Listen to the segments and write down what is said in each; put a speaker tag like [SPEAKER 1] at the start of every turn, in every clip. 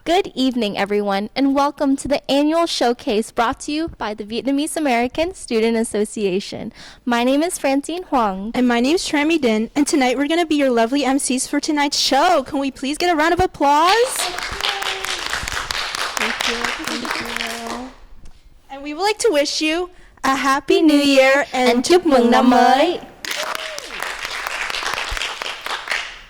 [SPEAKER 1] Good evening, everyone, and welcome to the annual showcase brought to you by the Vietnamese American Student Association. My name is Francine Huang.
[SPEAKER 2] And my name is 𝗪𝗵𝗏, and tonight we're going to be your lovely MCs for tonight's show. Can we please get a round of applause? Thank you. And we would like to wish you a Happy New Year and
[SPEAKER 1] chúc mừng năm mới.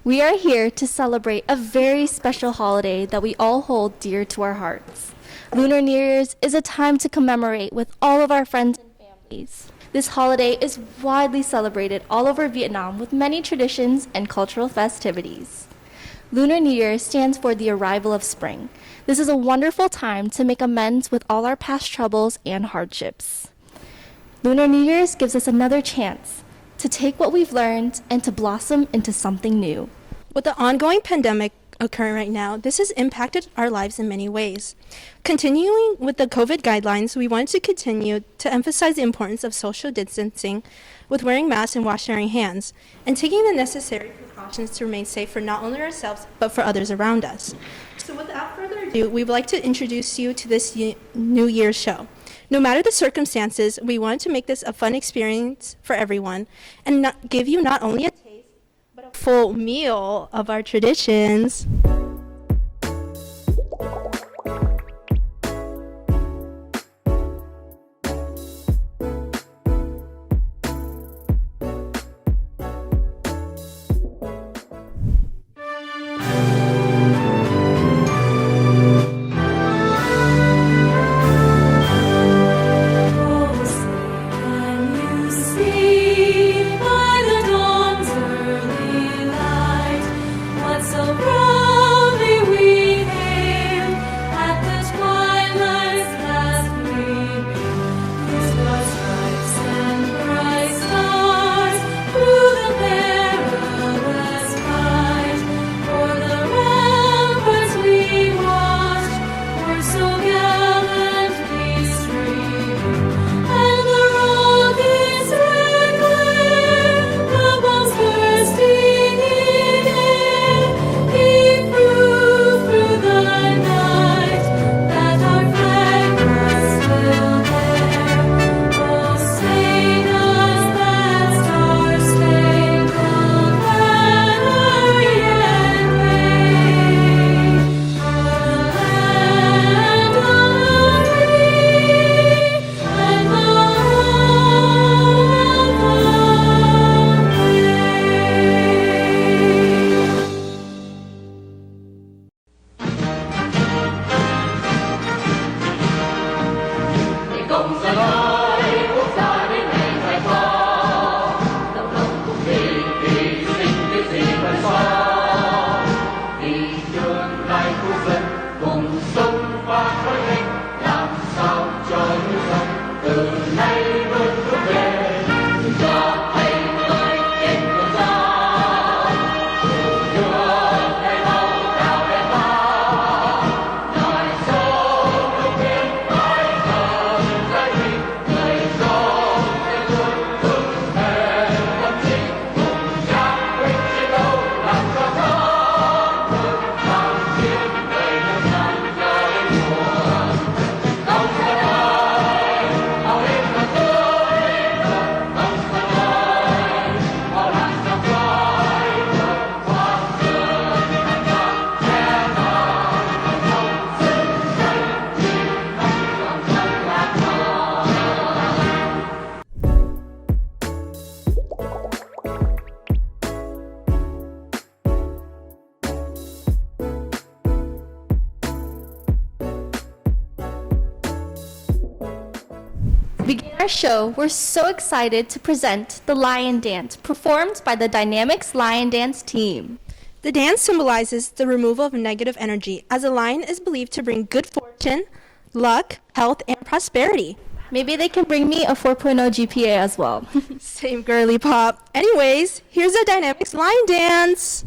[SPEAKER 1] We are here to celebrate a very special holiday that we all hold dear to our hearts. Lunar New Year's is a time to commemorate with all of our friends and families. This holiday is widely celebrated all over Vietnam with many traditions and cultural festivities. Lunar New Year stands for the arrival of spring. This is a wonderful time to make amends with all our past troubles and hardships. Lunar New Year's gives us another chance to take what we've learned and to blossom into something new.
[SPEAKER 2] With the ongoing pandemic occurring right now, this has impacted our lives in many ways. Continuing with the COVID guidelines, we wanted to continue to emphasize the importance of social distancing with wearing masks and washing our hands, and taking the necessary precautions to remain safe for not only ourselves, but for others around us. So without further ado, we would like to introduce you to this New Year's show. No matter the circumstances, we wanted to make this a fun experience for everyone and give you not only a taste, but a full meal of our traditions.
[SPEAKER 1] Begin our show, we're so excited to present the Lion Dance, performed by the Dynamics Lion Dance team.
[SPEAKER 2] The dance symbolizes the removal of negative energy, as a lion is believed to bring good fortune, luck, health, and prosperity.
[SPEAKER 1] Maybe they can bring me a 4.0 GPA as well.
[SPEAKER 2] Same girly pop. Anyways, here's the Dynamics Lion Dance.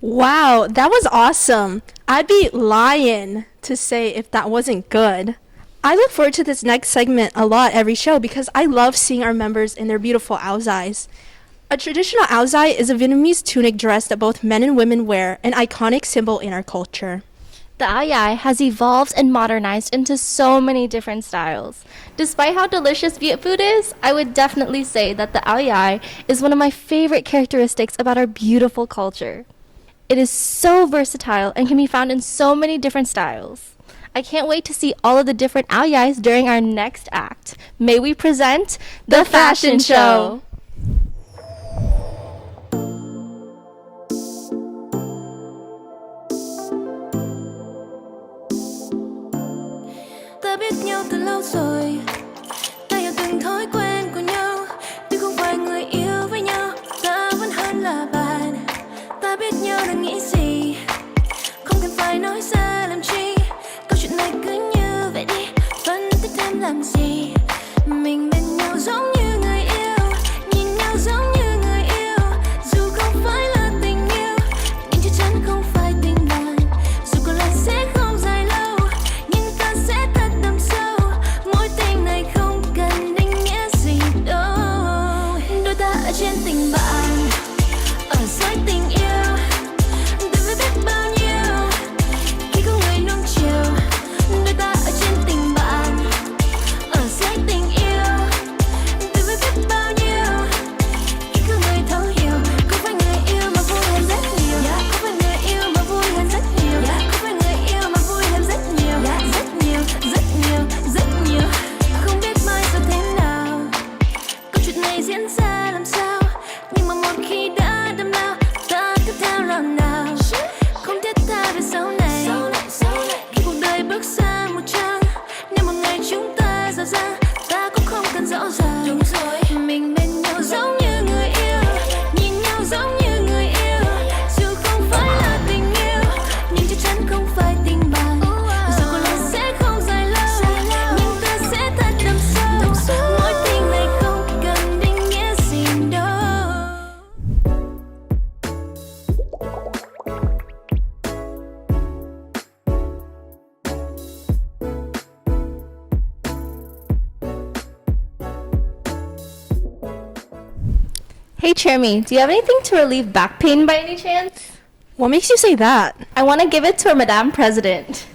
[SPEAKER 2] Wow, that was awesome. I'd be lying to say if that wasn't good. I look forward to this next segment a lot every show because I love seeing our members in their beautiful 𝗷𝗓s. A traditional 𝗷𝗓 is a Vietnamese tunic dress that both men and women wear, an iconic symbol in our culture.
[SPEAKER 1] The 𝗷𝗓 has evolved and modernized into so many different styles. Despite how delicious Viet food is, I would definitely say that the 𝗷𝗓 is one of my favorite characteristics about our beautiful culture. It is so versatile and can be found in so many different styles. I can't wait to see all of the different 𝗷𝗓s during our next act. May we present the fashion show!
[SPEAKER 3] Ta biết nhau từ lâu rồi, ta hiểu từng thói quen của nhau. Tuy không phải người yêu với nhau, ta vẫn hơn là bạn. Ta biết nhau đang nghĩ gì, không cần phải nói ra làm chi. Câu chuyện này cứ như vậy đi, phân tích thêm làm gì. Mình bên nhau giống như người yêu, nhìn nhau giống như người yêu. Dù không phải là tình yêu, nhưng chắc chắn không phải tình bạn. Dù có lần sẽ không dài lâu, nhưng ta sẽ thật đậm sâu. Mối tình này không cần định nghĩa gì đâu. Đôi ta ở trên tình bạn, ở dưới tình yêu. Tôi mới biết bao nhiêu khi có người nuông chiều. Đôi ta ở trên tình bạn, ở dưới tình yêu. Tôi mới biết bao nhiêu khi có người thấu hiểu. Không phải người yêu mà vui hơn rất nhiều. Không phải người yêu mà vui hơn rất nhiều. Không phải người yêu mà vui hơn rất nhiều. Rất nhiều, rất nhiều, rất nhiều. Không biết mai sau thế nào, câu chuyện này diễn ra làm sao. Nhưng mà một khi đã đâm lao, ta tiếp theo nào nào. Không thiết tha về sau này, khi cuộc đời bước sang một trang. Nếu một ngày chúng ta giàu sang, ta cũng không cần rõ ràng. Đúng rồi, mình bên nhau giống như người yêu, nhìn nhau giống như người yêu. Dù không phải là tình yêu, nhưng chắc chắn không phải tình bạn. Dù có lần sẽ không dài lâu, nhưng ta sẽ thật đậm sâu. Mối tình này không cần định nghĩa gì đâu.
[SPEAKER 1] Hey Chermy, do you have anything to relieve back pain by any chance?
[SPEAKER 2] What makes you say that?
[SPEAKER 1] I want to give it to our Madame President.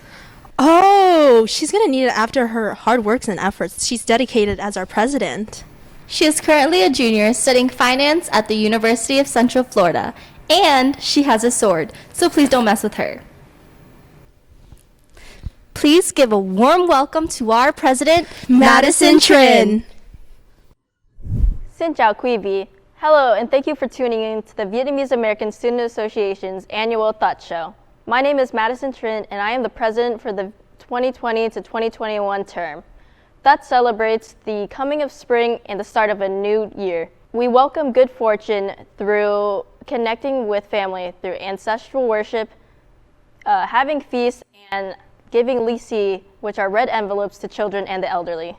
[SPEAKER 2] Oh, she's gonna need it after her hard works and efforts. She's dedicated as our president.
[SPEAKER 1] She is currently a junior studying finance at the University of Central Florida, and she has a sword, so please don't mess with her. Please give a warm welcome to our president,
[SPEAKER 2] Madison Trin.
[SPEAKER 4] Xin chào quý vị. Hello, and thank you for tuning in to the Vietnamese American Student Association's annual Thought Show. My name is Madison Trin, and I am the president for the 2020 to 2021 term. That celebrates the coming of spring and the start of a new year. We welcome good fortune through connecting with family, through ancestral worship, having feasts, and giving 𝗟𝗟𝗄𝗎, which are red envelopes to children and the elderly.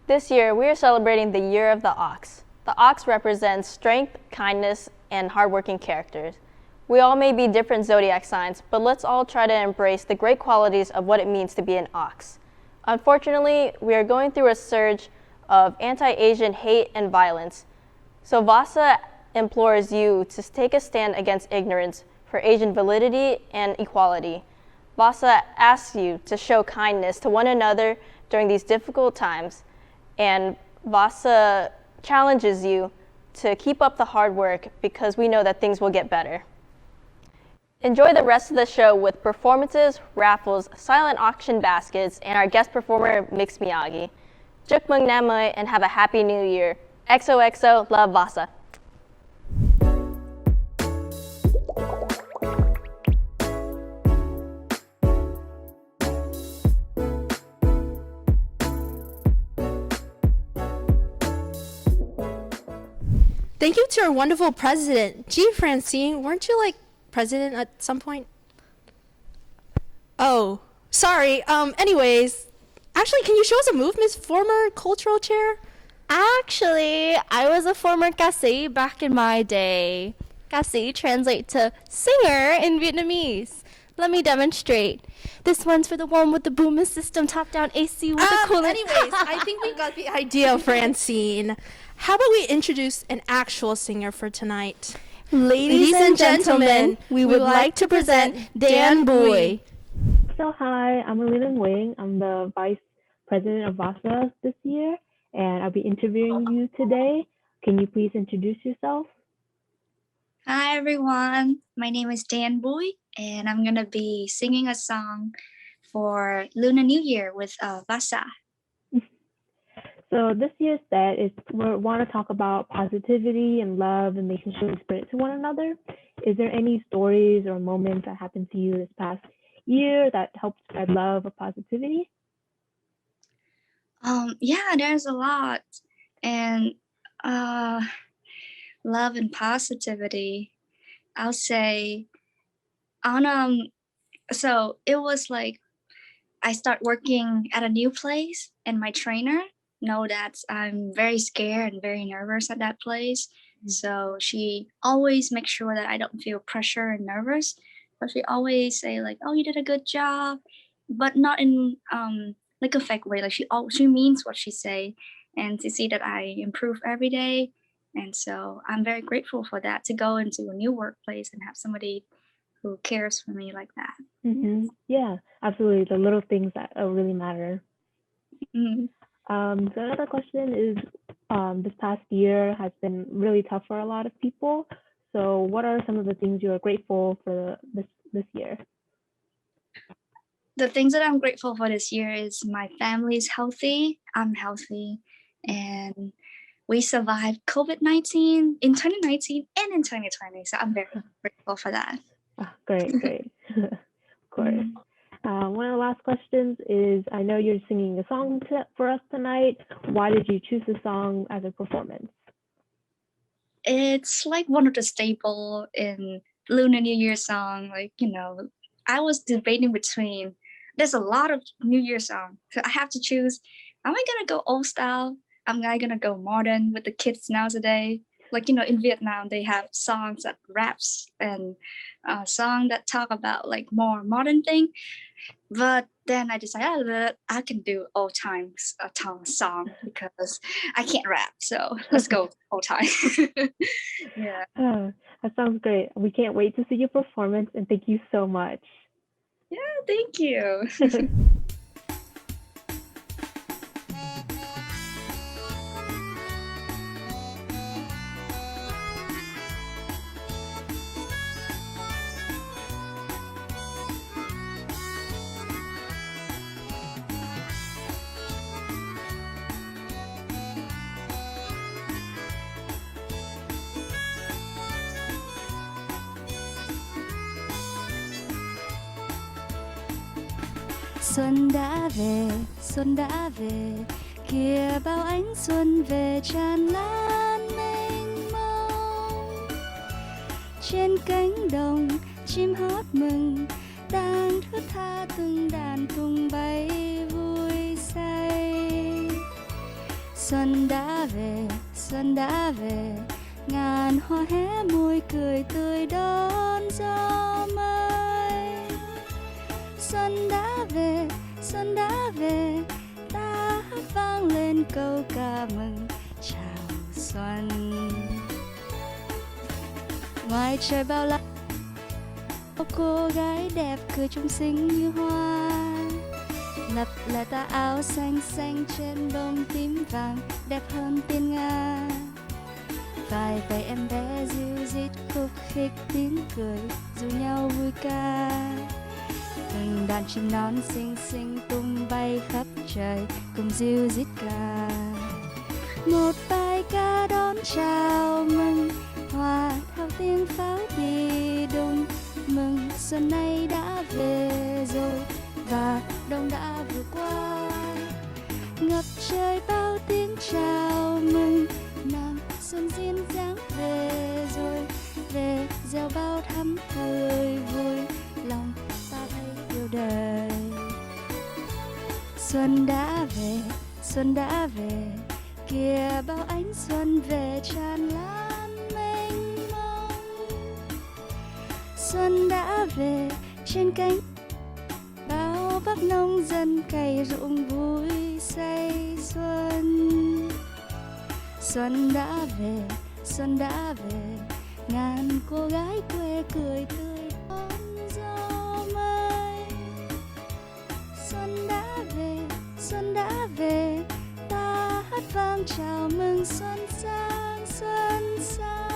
[SPEAKER 4] This year, we are celebrating the Year of the Ox. The ox represents strength, kindness, and hardworking characters. We all may be different zodiac signs, but let's all try to embrace the great qualities of what it means to be an ox. Unfortunately, we are going through a surge of anti-Asian hate and violence. So VASA implores you to take a stand against ignorance for Asian validity and equality. VASA asks you to show kindness to one another during these difficult times, and VASA challenges you to keep up the hard work because we know that things will get better. Enjoy the rest of the show with performances, raffles, silent auction baskets, and our guest performer, 𝗥𝗵𝗆. Chúc mừng năm mới and have a happy new year. xOXo, love VASA.
[SPEAKER 2] Thank you to our wonderful president. Gee, Francine, weren't you like president at some point? Oh, sorry. Anyways, actually, can you show us a move, Miss Former Cultural Chair?
[SPEAKER 1] Actually, I was a former 𝗥𝗍𝗶 back in my day. 𝗥𝗏𝗃 translate to singer in Vietnamese. Let me demonstrate. This one's for the one with the booming system, top-down AC with the cooler.
[SPEAKER 2] Anyways, I think we got the idea, Francine. How about we introduce an actual singer for tonight?
[SPEAKER 1] Ladies and gentlemen, we would like to present Dan Bui.
[SPEAKER 5] So hi, I'm Alina Nguyen. I'm the Vice President of VASA this year, and I'll be interviewing you today. Can you please introduce yourself?
[SPEAKER 6] Hi everyone, my name is Dan Bui, and I'm gonna be singing a song for Lunar New Year with VASA.
[SPEAKER 5] So this year's set is we want to talk about positivity and love and making sure we spread it to one another. Is there any stories or moments that happened to you this past year that helped spread love or positivity?
[SPEAKER 6] Yeah, there's a lot, and love and positivity. I'll say so it was like I start working at a new place, and my trainer know that I'm very scared and very nervous at that place. So she always makes sure that I don't feel pressure and nervous, but she always say like, oh, you did a good job, but not in like a fake way. Like she means what she say, and to see that I improve every day. And so I'm very grateful for that, to go into a new workplace and have somebody who cares for me like that.
[SPEAKER 5] Mm-hmm. Yeah, absolutely. The little things that really matter.
[SPEAKER 6] Mm-hmm.
[SPEAKER 5] So another question is, this past year has been really tough for a lot of people. So what are some of the things you are grateful for this year?
[SPEAKER 6] The things that I'm grateful for this year is my family's healthy, I'm healthy, and we survived COVID-19 in 2019 and in 2020. So I'm very grateful for that.
[SPEAKER 5] Great. Of course. One of the last questions is, I know you're singing a song for us tonight. Why did you choose the song as a performance?
[SPEAKER 6] It's like one of the staple in Lunar New Year song. Like, I was debating between, there's a lot of New Year songs. So I have to choose, am I gonna go old style? Am I gonna go modern with the kids nowadays? Like, in Vietnam, they have songs that raps and songs that talk about like more modern thing. But then I decided that I can do old times song because I can't rap. So let's go old time. Yeah.
[SPEAKER 5] That sounds great. We can't wait to see your performance, and thank you so much.
[SPEAKER 6] Yeah, thank you.
[SPEAKER 3] Xuân đã về, kìa bao ánh xuân về tràn lan mênh mông. Trên cánh đồng chim hót mừng, đang thướt tha từng đàn cùng bay vui say. Xuân đã về, ngàn hoa hé môi cười tươi đón gió mới. Xuân đã về, ta hát vang lên câu ca mừng chào xuân. Ngoài trời bao la, cô gái đẹp cười trong xinh như hoa. Lập là ta áo xanh xanh trên bông tím vàng, đẹp hơn tiên nga. Vài tay em bé ríu rít khúc khích tiếng cười, rủ nhau vui ca. Từng đàn chim non xinh xinh tung bay khắp trời, cùng ríu rít ca. Một bài ca đón chào mừng, hòa theo tiếng pháo đi đùng. Mừng xuân nay đã về rồi, và đông đã vừa qua. Ngập trời bao tiếng chào mừng, nàng xuân duyên dáng về rồi. Về gieo bao thắm tươi vui, lòng ta thấy yêu đời. Xuân đã về, kìa bao ánh xuân về tràn lan mênh mông. Xuân đã về trên cánh bao bác nông dân cày ruộng vui say xuân. Xuân đã về ngàn cô gái quê cười tươi đón gió mới. Xuân đã về ta hát vang chào mừng xuân sang xuân sang.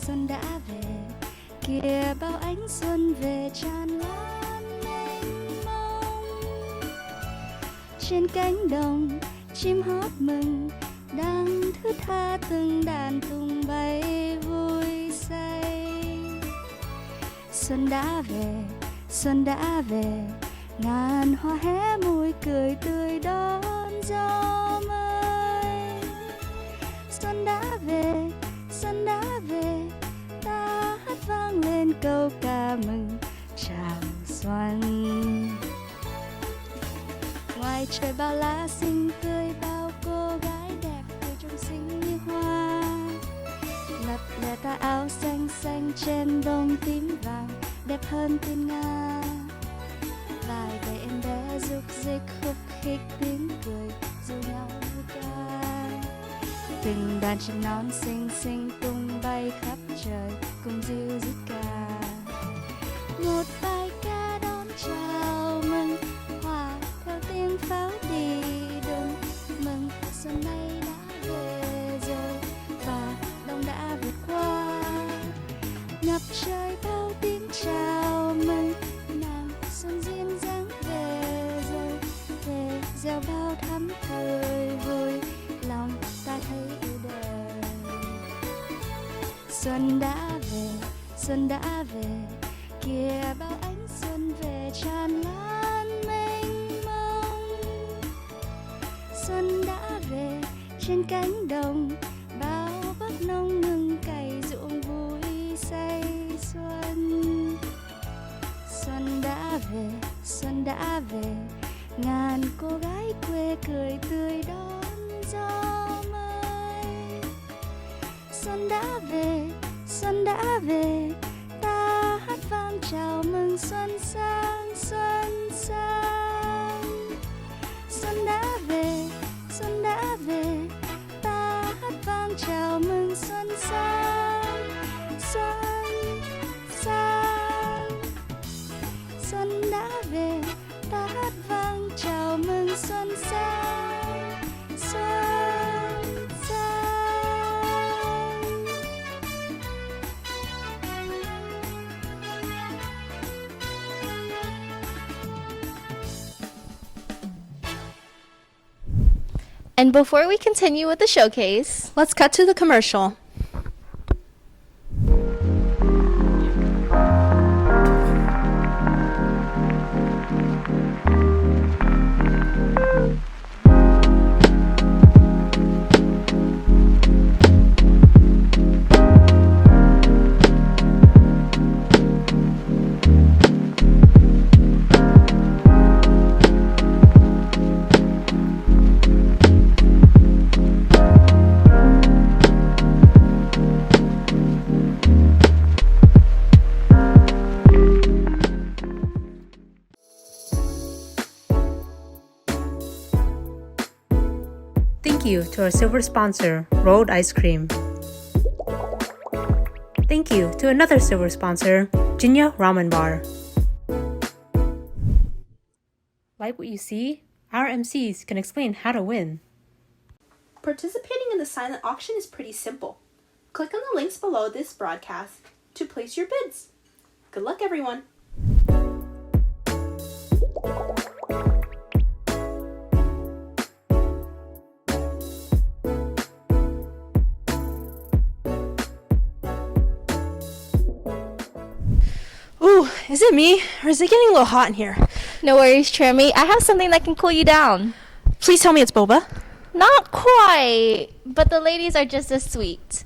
[SPEAKER 3] Xuân đã về, kìa bao ánh xuân về tràn lan mênh mông. Trên cánh đồng chim hót mừng, đang thướt tha từng đàn tung bay vui say. Xuân đã về, ngàn hoa hé môi cười tươi đón gió mới. Xuân đã về, ta hát vang lên câu ca mừng chào xuân. Ngoài trời bao lá xinh tươi, bao cô gái đẹp tươi trông xinh như hoa. Lật đè ta áo xanh xanh trên bông tím vàng, đẹp hơn tiên nga. Vài tay em bé rục rịch khúc khích tiếng cười ru nhau vui ca. Từng đàn chim non xinh xinh tung bay khắp trời cùng ríu rít ca. Một bài ca đón chào mừng, hòa theo tiếng pháo đi đừng mừng. Xuân nay đã về rồi và đông đã vượt qua. Ngập trời bao tiếng chào mừng, nàng xuân duyên dáng về rồi. Về gieo bao thắm tươi vui, lòng ta thấy yêu đời. Xuân đã về, kìa bao ánh xuân về tràn lan mênh mông. Xuân đã về trên cánh đồng, bao bác nông ngừng cày ruộng vui say xuân. Xuân đã về, ngàn cô gái quê cười tươi đón gió mới. Xuân đã về, ta hát vang chào mừng xuân sang xuân sang. Xuân đã về, ta hát vang chào mừng xuân sang xuân sang. Xuân đã về, ta hát vang chào mừng xuân sang xuân sang.
[SPEAKER 1] And before we continue with the showcase,
[SPEAKER 2] Let's cut to the commercial.
[SPEAKER 7] Thank you to our silver sponsor, Road Ice Cream. Thank you to another silver sponsor, JINYA Ramen Bar. Like what you see? Our MCs can explain how to win.
[SPEAKER 2] Participating in the silent auction is pretty simple. Click on the links below this broadcast to place your bids. Good luck, everyone! Is it me, or is it getting a little hot in here?
[SPEAKER 1] No worries, Chermi. I have something that can cool you down.
[SPEAKER 2] Please tell me it's boba.
[SPEAKER 1] Not quite, but the ladies are just as sweet.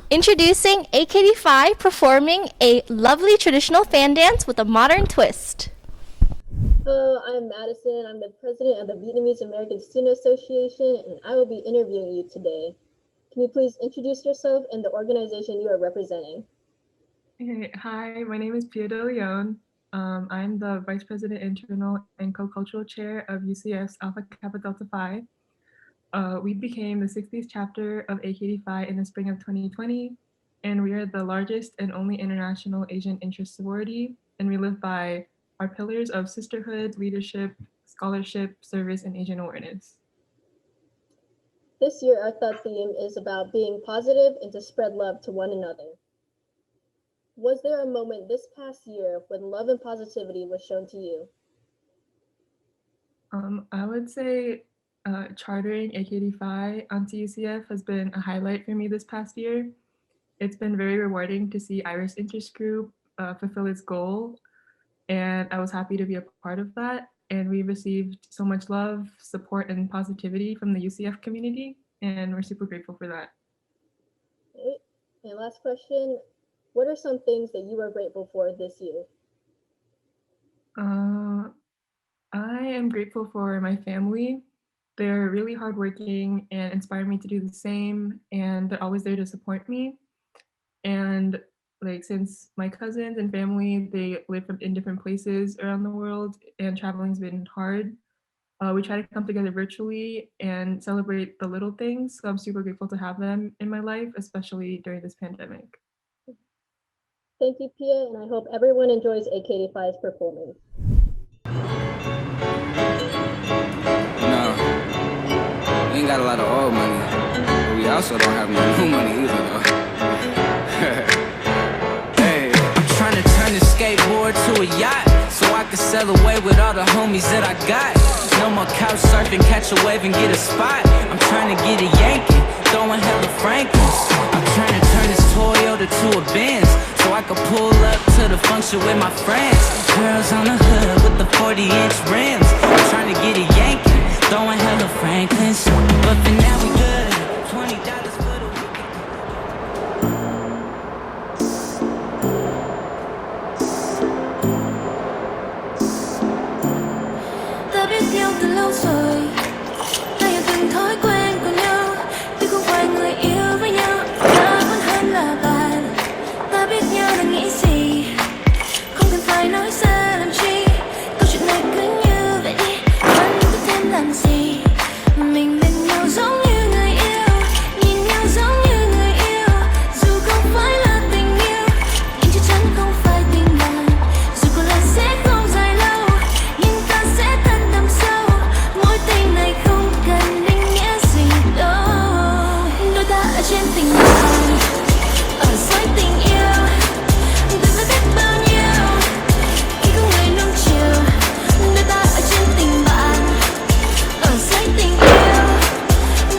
[SPEAKER 1] Introducing 𝗥𝗍𝗃 performing a lovely traditional fan dance with a modern twist.
[SPEAKER 8] Hello, I'm Madison. I'm the president of the Vietnamese American Student Association, and I will be interviewing you today. Can you please introduce yourself and the organization you are representing?
[SPEAKER 9] Hey, hi, my name is 𝗏𝗍𝗃 𝗧𝗲𝘁. I'm the Vice President Internal and Co-Cultural Chair of UCF's 𝗪𝗵𝗁 𝗂. We became the 60th chapter of 𝗥𝗍𝗃 in the spring of 2020, and we are the largest and only international Asian interest sorority, and we live by our pillars of sisterhood, leadership, scholarship, service, and Asian awareness.
[SPEAKER 8] This year, our thought theme is about being positive and to spread love to one another. Was there a moment this past year when love and positivity was shown to you?
[SPEAKER 9] I would say chartering 𝗥𝗍𝗃 onto UCF has been a highlight for me this past year. It's been very rewarding to see Iris Interest Group fulfill its goal, and I was happy to be a part of that. And we received so much love, support, and positivity from the UCF community, and we're super grateful for that.
[SPEAKER 8] Okay. And last question, what are some things that you are grateful for this year?
[SPEAKER 9] I am grateful for my family. They're really hardworking and inspire me to do the same, and they're always there to support me. And since my cousins and family, they live in different places around the world and traveling's been hard, we try to come together virtually and celebrate the little things. So I'm super grateful to have them in my life, especially during this pandemic.
[SPEAKER 8] Thank you, Pia, and I hope everyone enjoys 𝗥𝗍𝗃's performance.
[SPEAKER 10] No, we ain't got a lot of old money, but we also don't have no new money either, though. Hey, I'm trying to turn this skateboard to a yacht, so I can sail away with all the homies that I got. No more couch surfing, catch a wave and get a spot. I'm trying to get a Yankee, throwing hella Franklin's. I'm trying to turn this Toyota to a Benz, so I could pull up to the function with my friends. Girls on the hood with the 40-inch rims. I'm trying to get a Yankee, throwing hella Franklin's. But for now we good, $20 for the weekend.
[SPEAKER 3] Ta biết nhau từ lâu rồi, ta hiểu từng thói quen của nhau. Tuy không phải người yêu với nhau, ta vẫn hơn là bạn. Ta biết nhau đang nghĩ gì, không cần phải nói ra làm chi. Câu chuyện này cứ như vậy đi, vẫn cứ thêm làm gì. Mình bên nhau giống như người yêu, nhìn nhau giống như người yêu. Dù không phải là tình yêu, nhưng chắc chắn không phải tình bạn. Dù có lẽ sẽ không dài lâu, nhưng ta sẽ thân đậm sâu. Mối tình này không cần định nghĩa gì đâu. Đôi ta ở trên tình bạn, ở dưới tình yêu. Tôi sẽ biết bao nhiêu khi có người nung chiều. Đôi ta ở trên tình bạn, ở dưới tình yêu.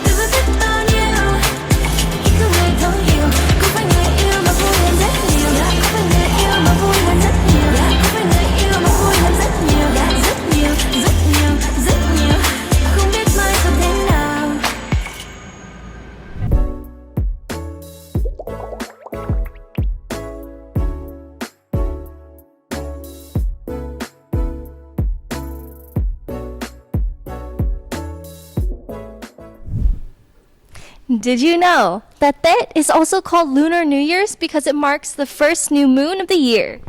[SPEAKER 3] Tôi sẽ biết bao nhiêu khi có người thấu hiểu. Không phải người yêu mà vui hơn rất nhiều. Không phải người yêu mà vui hơn rất nhiều. Không phải người yêu mà vui hơn rất nhiều. Rất nhiều, rất nhiều, rất nhiều. Không biết mai sau thế nào.
[SPEAKER 1] Did you know that Tết is also called Lunar New Year's because it marks the first new moon of the year?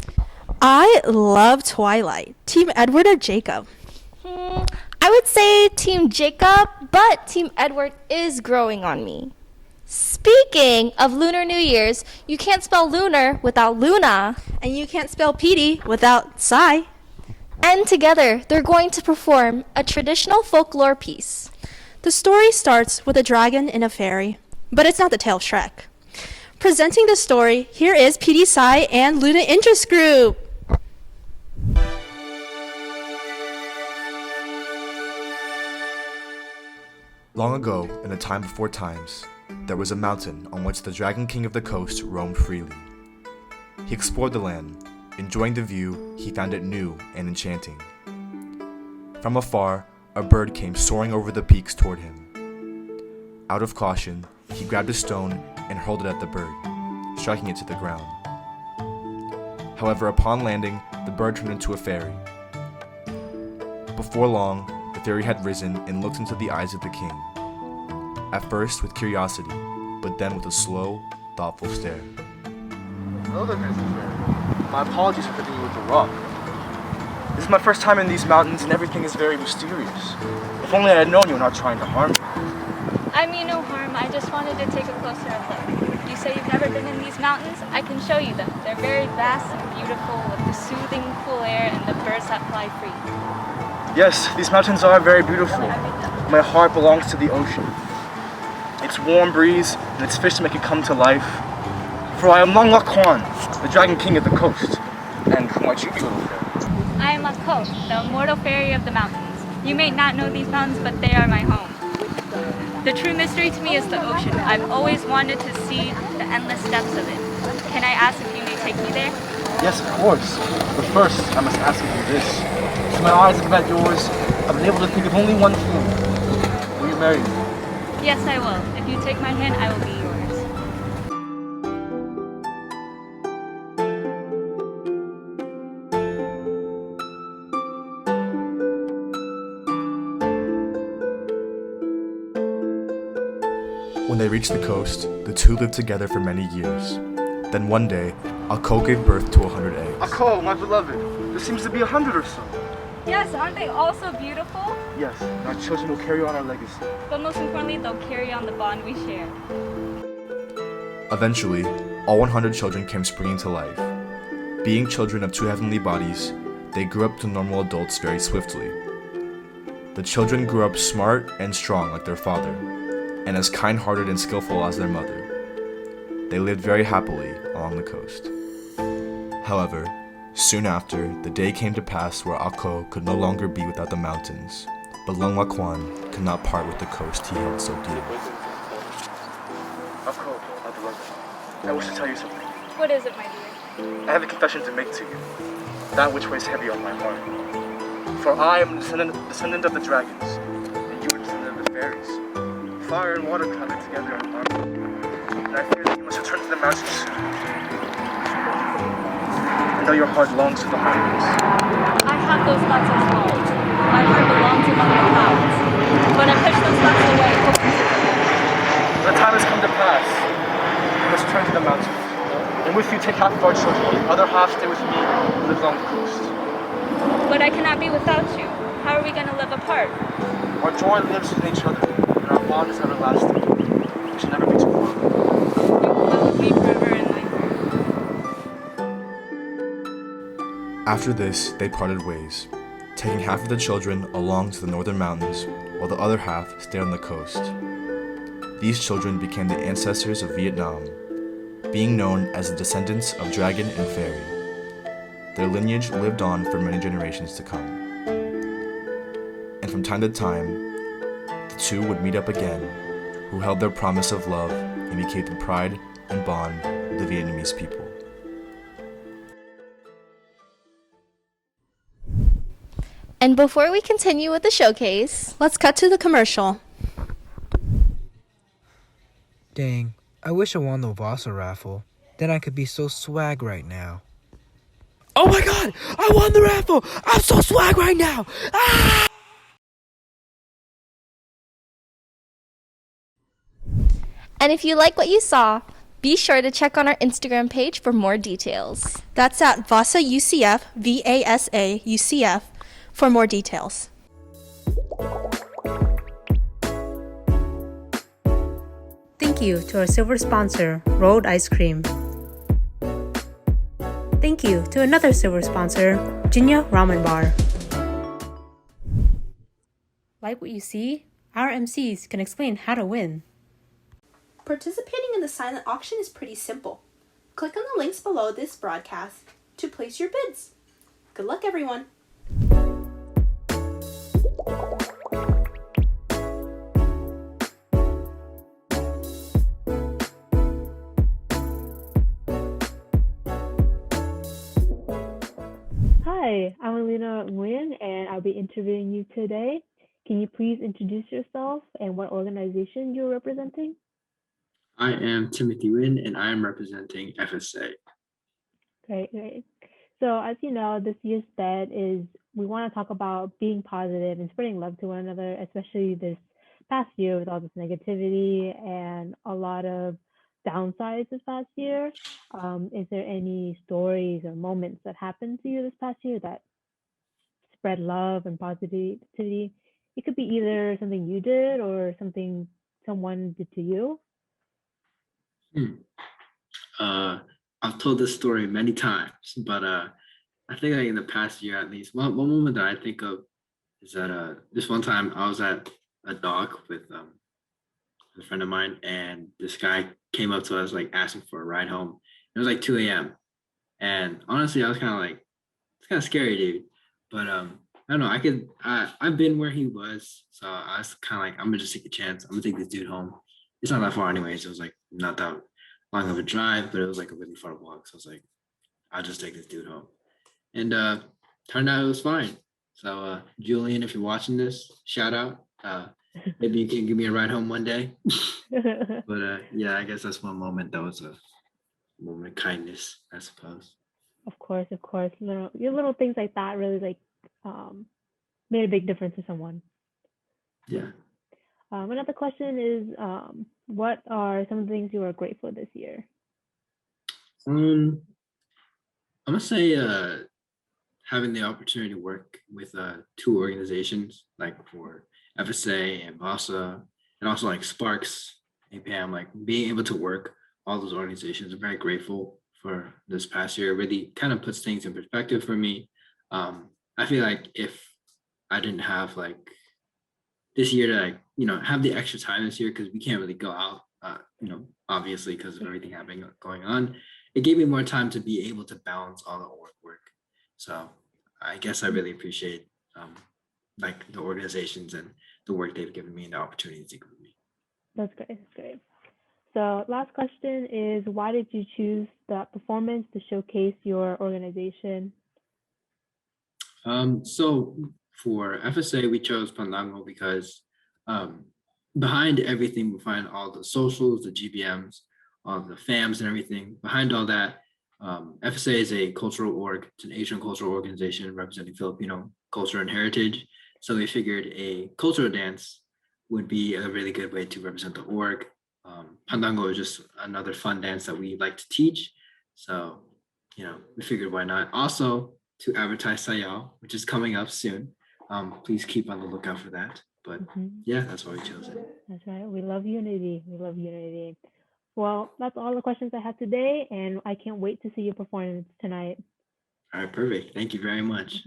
[SPEAKER 2] I love Twilight. Team Edward or Jacob?
[SPEAKER 1] I would say Team Jacob, but Team Edward is growing on me. Speaking of Lunar New Year's, you can't spell lunar without Luna.
[SPEAKER 2] And you can't spell Petey without Psy.
[SPEAKER 1] And together, they're going to perform a traditional folklore piece.
[SPEAKER 2] The story starts with a dragon and a fairy, but it's not the tale of Shrek. Presenting the story, here is 𝗵𝗍𝗃 and Luna Interest Group.
[SPEAKER 11] Long ago, in a time before times, there was a mountain on which the Dragon King of the coast roamed freely. He explored the land, enjoying the view, he found it new and enchanting. From afar, a bird came soaring over the peaks toward him. Out of caution, he grabbed a stone and hurled it at the bird, striking it to the ground. However, upon landing, the bird turned into a fairy. Before long, the fairy had risen and looked into the eyes of the king. At first with curiosity, but then with a slow, thoughtful stare.
[SPEAKER 12] Hello there, Mr. Fairy. My apologies for hitting you with the rock. This is my first time in these mountains and everything is very mysterious. If only I had known you were not trying to harm me.
[SPEAKER 13] I mean no harm, I just wanted to take a closer look. You say you've never been in these mountains? I can show you them. They're very vast and beautiful with the soothing, cool air and the birds that fly free.
[SPEAKER 12] Yes, these mountains are very beautiful. My heart belongs to the ocean. Its warm breeze and its fish make it come to life. For I am 𝗥𝗏𝗏, the dragon king of the coast. And who might you be, little fairy?
[SPEAKER 13] I am 𝗥𝗏𝗏, the immortal fairy of the mountains. You may not know these mountains, but they are my home. The true mystery to me is the ocean. I've always wanted to see the endless depths of it. Can I ask if you may take me there?
[SPEAKER 12] Yes, of course. But first, I must ask you this. Since my eyes have met yours, I've been able to think of only one thing. Will you marry me?
[SPEAKER 13] Yes, I will. If you take my hand, I will be yours.
[SPEAKER 11] When they reached the coast, the two lived together for many years. Then one day, 𝗥𝗏 gave birth to 100 eggs.
[SPEAKER 12] 𝗥𝗏, my beloved, there seems to be 100 or so.
[SPEAKER 13] Yes, aren't they all so beautiful?
[SPEAKER 12] Yes, and our children will carry on our legacy.
[SPEAKER 13] But most importantly, they'll carry on the bond we share.
[SPEAKER 11] Eventually, all 100 children came springing to life. Being children of two heavenly bodies, they grew up to normal adults very swiftly. The children grew up smart and strong like their father, and as kind-hearted and skillful as their mother. They lived very happily along the coast. However, soon after, the day came to pass where 𝗥𝗏 could no longer be without the mountains, but 𝗥𝗏𝗏 could not part with the coast he held so dear.
[SPEAKER 12] 𝗥𝗏, my beloved, I wish to tell you something.
[SPEAKER 13] What is it, my dear?
[SPEAKER 12] I have a confession to make to you, that which weighs heavy on my heart. For I am a descendant of the dragons, and you are a descendant of the fairies. Fire and water travel together in harmony, and I fear that you must return to the mountains soon. I know your heart longs for the highways.
[SPEAKER 13] I have those thoughts as well. My heart belongs among the clouds. But I push those thoughts away, hoping to forget.
[SPEAKER 12] The time has come to pass. You must return to the mountains. And with you take half of our children. The other half stay with me and live along the coast.
[SPEAKER 13] But I cannot be without you. How are we going to live apart?
[SPEAKER 12] Our joy lives in each other, and our bond is everlasting. We should never be too far.
[SPEAKER 13] You will live with me forever in my heart.
[SPEAKER 11] After this, they parted ways, taking half of the children along to the northern mountains, while the other half stayed on the coast. These children became the ancestors of Vietnam, being known as the descendants of dragon and fairy. Their lineage lived on for many generations to come. And from time to time, the two would meet up again, who held their promise of love and became the pride and bond of the Vietnamese people.
[SPEAKER 1] And before we continue with the showcase,
[SPEAKER 2] Let's cut to the commercial.
[SPEAKER 14] Dang, I wish I won the VASA raffle. Then I could be so swag right now. Oh my god! I won the raffle! I'm so swag right now! Ah!
[SPEAKER 1] and if you like what you saw, be sure to check on our Instagram page for more details.
[SPEAKER 2] That's at VASA UCF, VASA UCF, for more details.
[SPEAKER 7] Thank you to our silver sponsor, Road Ice Cream. Thank you to another silver sponsor, JINYA Ramen Bar. Like what you see? Our MCs can explain how to win.
[SPEAKER 2] Participating in the silent auction is pretty simple. Click on the links below this broadcast to place your bids. Good luck, everyone!
[SPEAKER 5] Hi, I'm Alina Nguyen, and I'll be interviewing you today. Can you please introduce yourself and what organization you're representing?
[SPEAKER 15] I am Timothy Nguyen, and I am representing FSA.
[SPEAKER 5] Great, great. So as you know, this year's thread is we want to talk about being positive and spreading love to one another, especially this past year with all this negativity and a lot of downsides this past year. Is there any stories or moments that happened to you this past year that spread love and positivity? It could be either something you did or something someone did to you.
[SPEAKER 15] I've told this story many times, but I think like in the past year at least, one moment that I think of is that this one time I was at a dock with a friend of mine, and this guy came up to us like asking for a ride home. It was like 2 a.m. And honestly, I was kind of like, it's kind of scary, dude. But I don't know, I've been where he was, so I was kind of like, I'm gonna just take a chance. I'm gonna take this dude home. It's not that far anyways. It was like not that long of a drive, but it was like a really far walk. So I was like, I'll just take this dude home. And turned out it was fine. So Julian, if you're watching this, shout out. Maybe you can give me a ride home one day. But yeah, I guess that's one moment that was a moment of kindness, I suppose.
[SPEAKER 5] Of course, of course. Little things like that really like made a big difference to someone.
[SPEAKER 15] Yeah.
[SPEAKER 5] Another question is, what are some of the things you are grateful this year?
[SPEAKER 15] I'm gonna say having the opportunity to work with 2 organizations, like for FSA and VASA, and also like Sparks, APAM, like being able to work all those organizations. I'm very grateful for this past year. It really kind of puts things in perspective for me. I feel like if I didn't have like this year to like, have the extra time this year, because we can't really go out, obviously because of everything going on, it gave me more time to be able to balance all the work. So I guess I really appreciate like the organizations and the work they've given me and the opportunities they've given me.
[SPEAKER 5] That's great. That's great. So last question is, why did you choose that performance to showcase your organization?
[SPEAKER 15] So for FSA, we chose Pandango because behind everything, we find all the socials, the GBMs, all the FAMs and everything. Behind all that, FSA is a cultural org. It's an Asian cultural organization representing Filipino culture and heritage. So we figured a cultural dance would be a really good way to represent the org. Pandango is just another fun dance that we like to teach. So, we figured why not. Also, to advertise 𝗪𝗪𝗲, which is coming up soon. Please keep on the lookout for that. But yeah, that's why we chose it.
[SPEAKER 5] That's right. We love unity. We love unity. Well, that's all the questions I have today, and I can't wait to see your performance tonight.
[SPEAKER 15] All right, perfect. Thank you very much.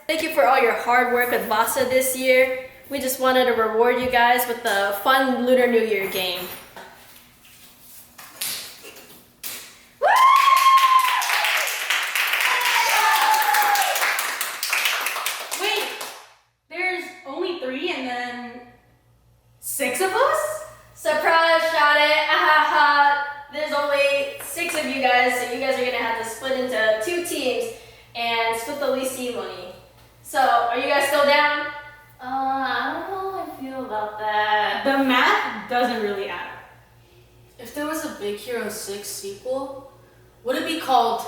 [SPEAKER 4] Thank you for all your hard work with VASA this year. We just wanted to reward you guys with the fun Lunar New Year game.
[SPEAKER 16] Wait, there's only 3 and then 6 of us?
[SPEAKER 4] Surprise, shot it, ahaha. There's only 6 of you guys, so you guys are gonna have to split into 2 teams and split the leasing money. So, are you guys still down? I don't know how I feel about that.
[SPEAKER 16] The math doesn't really add up.
[SPEAKER 17] If there was a Big Hero 6 sequel, would it be called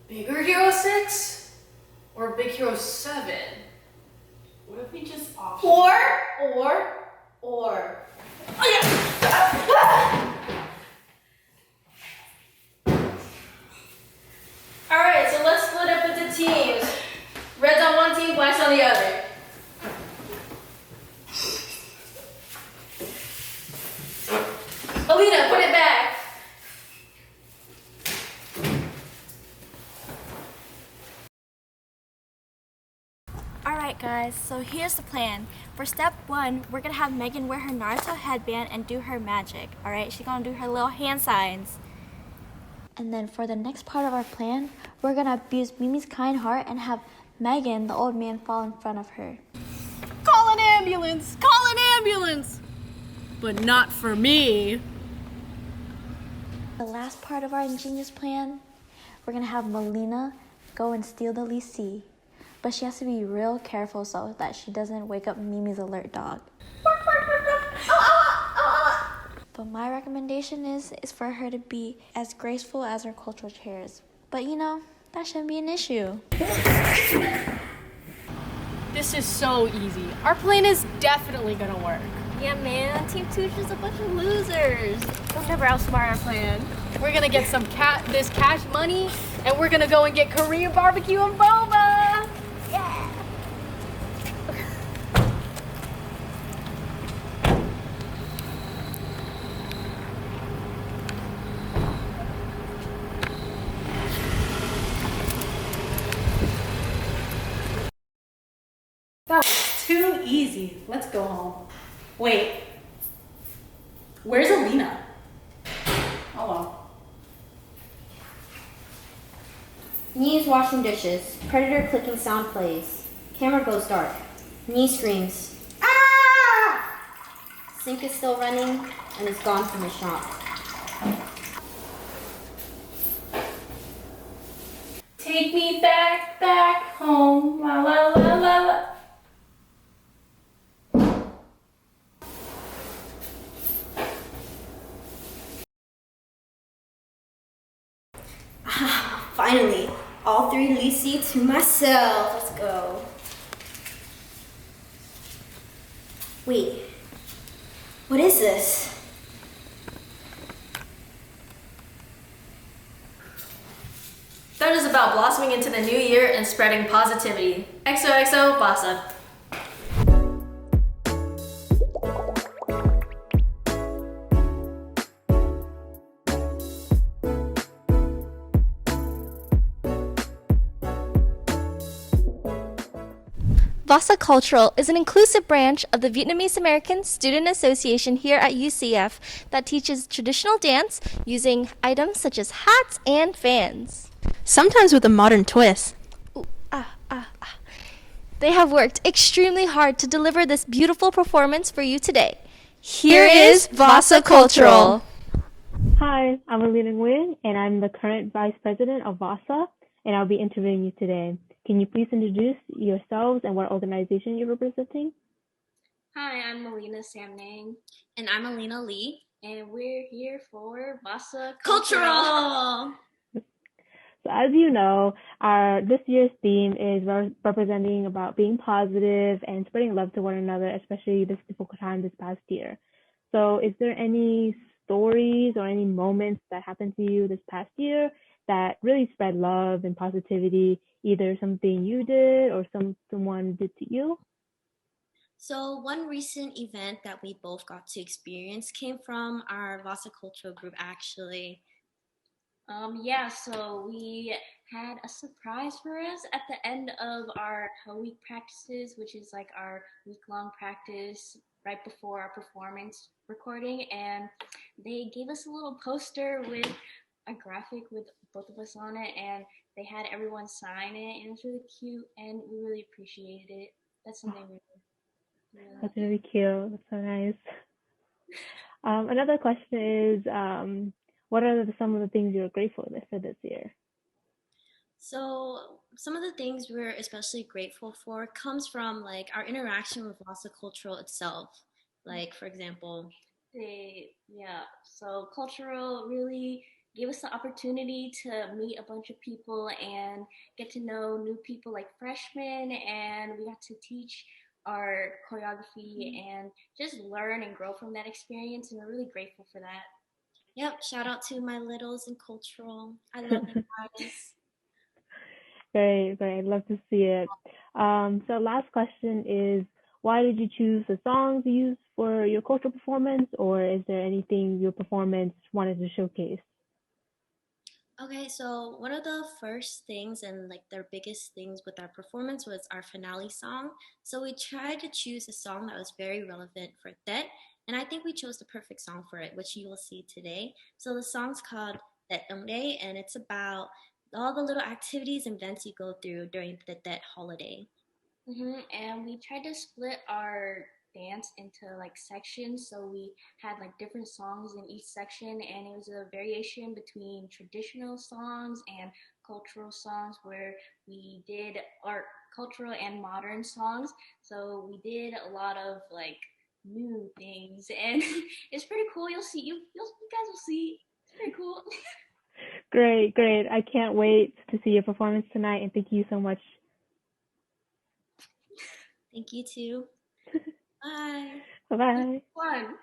[SPEAKER 17] Bigger Hero 6 or Big Hero 7?
[SPEAKER 16] What if we just off?
[SPEAKER 4] Or.
[SPEAKER 16] Oh yeah!
[SPEAKER 4] Alright, so let's split up into teams. Red's on one team, black's on the other. Alina, put it back.
[SPEAKER 1] Alright guys, so here's the plan. For step 1, we're gonna have Megan wear her Naruto headband and do her magic. Alright, she's gonna do her little hand signs. And then for the next part of our plan, we're gonna abuse Mimi's kind heart and have Megan, the old man, fall in front of her.
[SPEAKER 16] Call an ambulance! Call an ambulance! But not for me.
[SPEAKER 1] The last part of our ingenious plan, we're gonna have Melina go and steal the 𝗟𝗍. But she has to be real careful so that she doesn't wake up Mimi's alert dog. But my recommendation is for her to be as graceful as her cultural chairs. But you know, that shouldn't be an issue.
[SPEAKER 16] This is so easy. Our plan is definitely gonna work.
[SPEAKER 1] Yeah man, Team Tooch is a bunch of losers. They'll never outsmart our plan.
[SPEAKER 16] We're gonna get some this cash money and we're gonna go and get Korean barbecue and boba.
[SPEAKER 1] Yeah.
[SPEAKER 16] That was too easy. Let's go home. Wait. Where's Alina? Oh well.
[SPEAKER 18] Knee is washing dishes. Predator clicking sound plays. Camera goes dark. Knee screams. Ah! Sink is still running and is gone from the shop.
[SPEAKER 4] Take me back home. La la la la la.
[SPEAKER 18] Finally, all 3 𝗟𝗍 to myself. Let's go. Wait, what is this?
[SPEAKER 4] That is about blossoming into the new year and spreading positivity. xOXo, VASA.
[SPEAKER 1] VASA Cultural is an inclusive branch of the Vietnamese American Student Association here at UCF that teaches traditional dance using items such as hats and fans.
[SPEAKER 2] Sometimes with a modern twist.
[SPEAKER 1] They have worked extremely hard to deliver this beautiful performance for you today. Here is VASA Cultural.
[SPEAKER 5] Hi, I'm Alina Nguyen, and I'm the current Vice President of VASA, and I'll be interviewing you today. Can you please introduce yourselves and what organization you're representing?
[SPEAKER 19] Hi, I'm Melina Samnang.
[SPEAKER 18] And I'm Alina Lee.
[SPEAKER 19] And we're here for VASA
[SPEAKER 18] Cultural.
[SPEAKER 5] So as you know, this year's theme is representing about being positive and spreading love to one another, especially this difficult time this past year. So is there any stories or any moments that happened to you this past year that really spread love and positivity, either something you did or someone did to you?
[SPEAKER 18] So one recent event that we both got to experience came from our VASA Cultural group, actually.
[SPEAKER 19] Yeah, so we had a surprise for us at the end of our Hell Week practices, which is like our week-long practice right before our performance recording. And they gave us a little poster with a graphic with both of us on it, and they had everyone sign it, and it was really cute, and we really appreciated it. That's something we really
[SPEAKER 5] That's really cute. That's so nice. Another question is, what are some of the things you're grateful for this year?
[SPEAKER 18] So some of the things we're especially grateful for comes from like our interaction with VASA Cultural itself. Like, for example,
[SPEAKER 19] so Cultural really gave us the opportunity to meet a bunch of people and get to know new people like freshmen, and we got to teach our choreography and just learn and grow from that experience, and we're really grateful for that.
[SPEAKER 18] Yep, shout out to my littles in Cultural. I love you guys.
[SPEAKER 5] Great, great. I'd love to see it. So last question is, why did you choose the songs you used for your cultural performance, or is there anything your performance wanted to showcase?
[SPEAKER 18] Okay, so one of the first things and like their biggest things with our performance was our finale song. So we tried to choose a song that was very relevant for that, and I think we chose the perfect song for it, which you will see today. So the song's called 𝗏𝗏𝗧𝗏, and it's about all the little activities and events you go through during the 𝗏𝗏 holiday.
[SPEAKER 19] And we tried to split our dance into like sections, so we had like different songs in each section, and it was a variation between traditional songs and cultural songs, where we did our cultural and modern songs. So we did a lot of like new things, and it's pretty cool. You'll see, you guys will see. It's pretty cool.
[SPEAKER 5] Great, great. I can't wait to see your performance tonight, and thank you so much.
[SPEAKER 18] Thank you too. Bye.
[SPEAKER 5] Bye-bye.
[SPEAKER 19] Fun.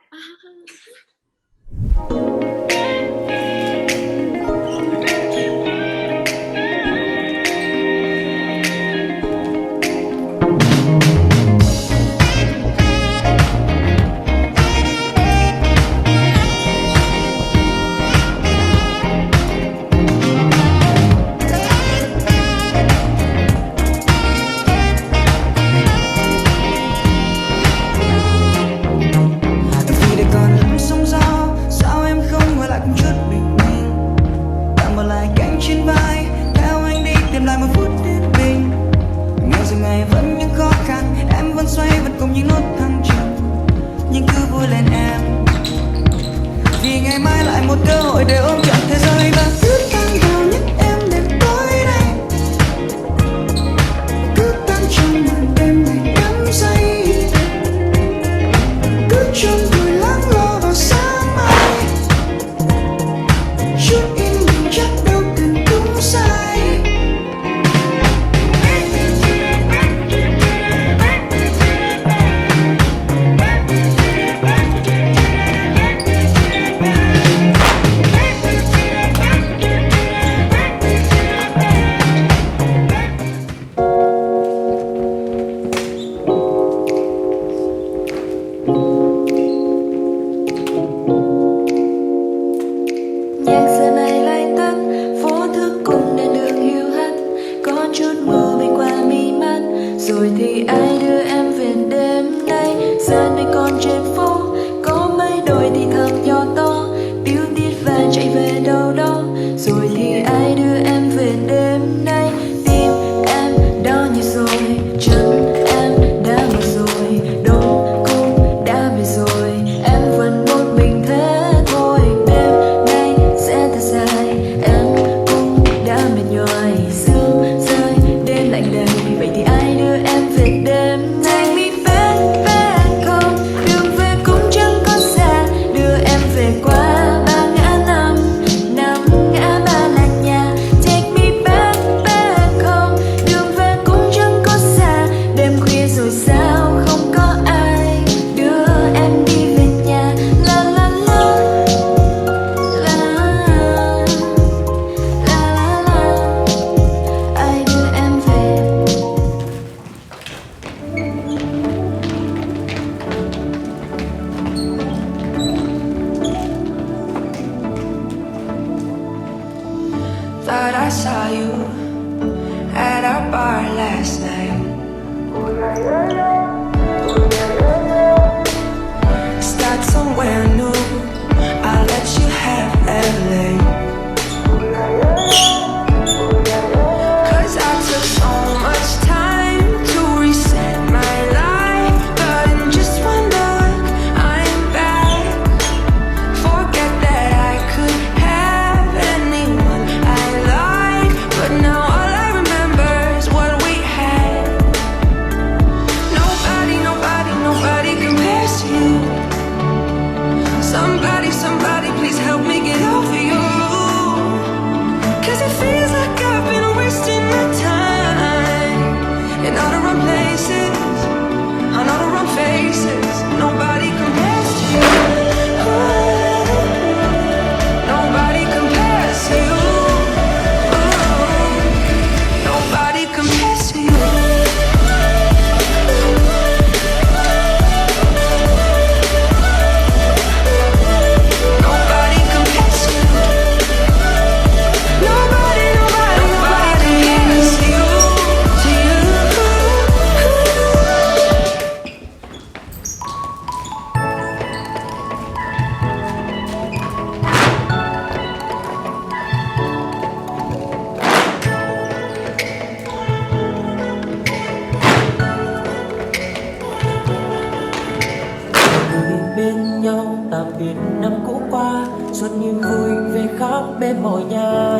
[SPEAKER 20] tạm biệt năm cũ qua, xuân niềm vui về khắp bên mọi nhà.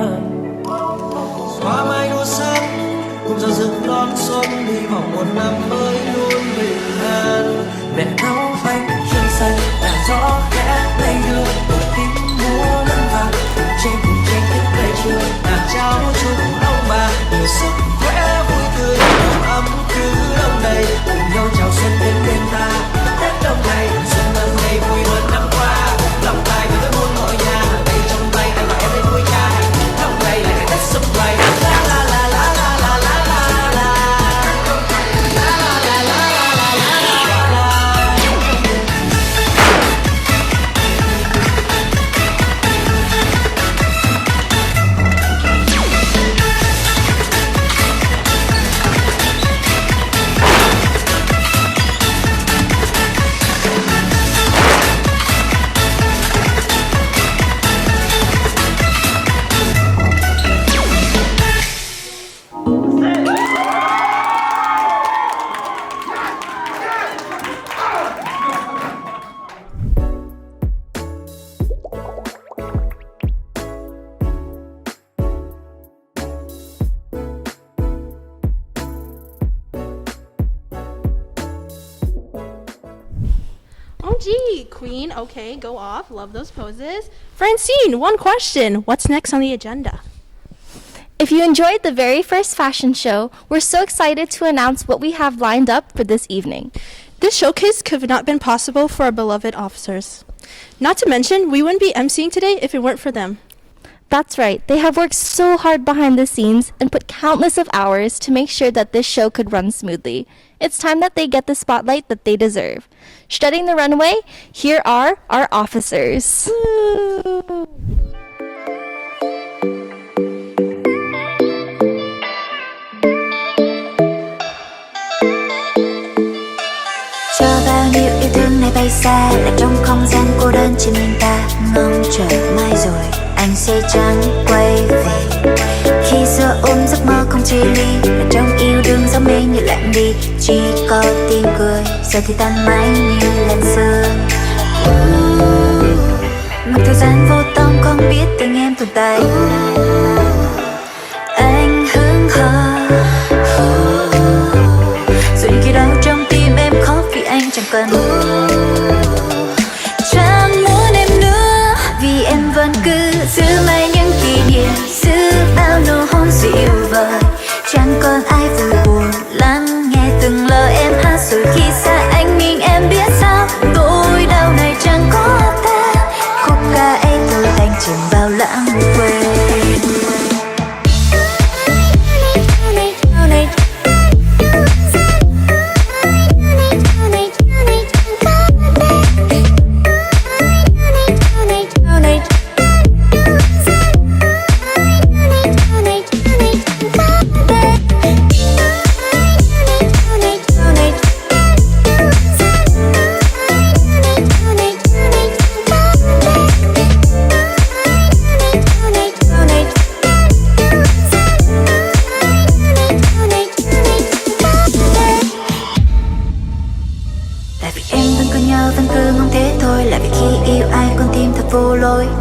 [SPEAKER 20] Hoa mai đua sắc cùng giờ rực đón xuân, hy vọng một năm mới luôn bình an. Mẹ nấu bánh trưng xanh đàn gió khẽ lay đưa, một tiếng múa lân vàng cùng trên thức cây trưa, nàng trao chúc ông bà nhiều sức khỏe vui tươi, đầm ấm cứ đông đầy, cùng nhau chào xuân đến bên ta. Tết đông này xuân năm nay vui hơn năm qua, lòng tài với tôi muôn mọi nhà, tay trong tay anh và em lên vui ca. Năm nay là ngày Tết sum vầy, la la la la la la la la la.
[SPEAKER 2] OMG, Queen. Okay, go off. Love those poses. Francine, one question. What's next on the agenda?
[SPEAKER 1] If you enjoyed the very first fashion show, we're so excited to announce what we have lined up for this evening.
[SPEAKER 2] This showcase could have not been possible for our beloved officers. Not to mention, we wouldn't be emceeing today if it weren't for them.
[SPEAKER 1] That's right. They have worked so hard behind the scenes and put countless of hours to make sure that this show could run smoothly. It's time that they get the spotlight that they deserve. Strutting the runway, here are our officers.
[SPEAKER 3] Cho bao nhiêu yêu thương này bay xa, là trong không gian cô đơn chỉ mình ta. Ngóng chờ mai rồi anh sẽ chẳng quay về. Khi xưa ôm giấc mơ không chia ly, là trong yêu đương gió mê như lạnh đi. Chỉ có tiếng cười, giờ thì tan mãi như lần xưa. Mặc thời gian vô tâm không biết tình em tồn tại. Anh hững hờ, rồi khi đau trong tim em khóc vì anh chẳng cần. Chẳng muốn em nữa vì em vẫn cứ giữ mãi những kỷ niệm, giữ bao nụ hôn dịu vời. Chẳng còn ai vui buồn lắng nghe từng lời em hát, rồi khi xa anh mình em biết sao nỗi đau này chẳng có tên. Khúc ca ấy tôi đành chìm vào lãng quên.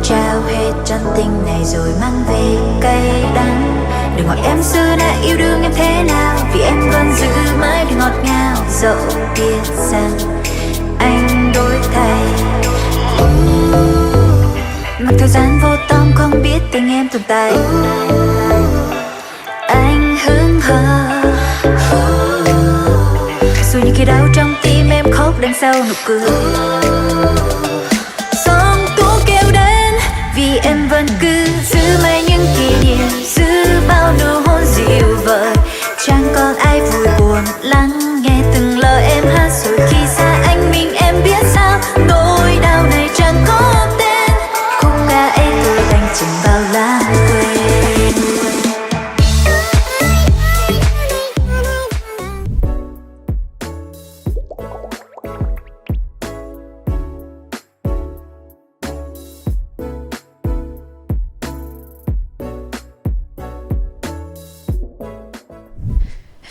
[SPEAKER 3] Trao hết chân tình này rồi mang về cay đắng. Đừng hỏi em xưa đã yêu đương em thế nào, vì em vẫn giữ mãi điều ngọt ngào. Dẫu biết rằng anh đổi thay, mặc thời gian vô tâm không biết tình em tồn tại. Anh hững hờ, dù những khi đau trong tim em khóc đằng sau nụ cười. Vì em vẫn cứ giữ mãi những kỷ niệm, giữ bao nụ hôn dịu vời. Chẳng còn ai vui buồn lắng nghe từng lời em hát, rồi khi xa anh mình em biết sao nỗi đau này chẳng có tên. Khúc ca ấy tôi đành chìm vào lãng quên.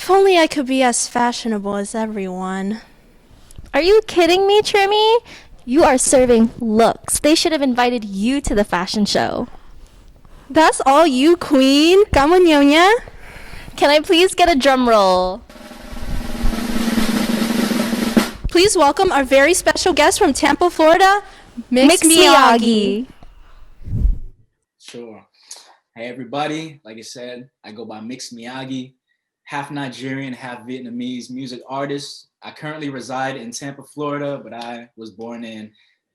[SPEAKER 2] If only I could be as fashionable as everyone.
[SPEAKER 1] Are you kidding me, Trimmy? You are serving looks. They should have invited you to the fashion show.
[SPEAKER 2] That's all you, queen. 𝗠𝗦𝘢𝗢.
[SPEAKER 1] Can I please get a drum roll?
[SPEAKER 2] Please welcome our very special guest from Tampa, Florida,
[SPEAKER 1] 𝗥𝗵𝗆.
[SPEAKER 21] Sure. Hey, everybody. Like I said, I go by 𝗥𝗵𝗆, half Nigerian, half Vietnamese music artist. I currently reside in Tampa, Florida, but I was born in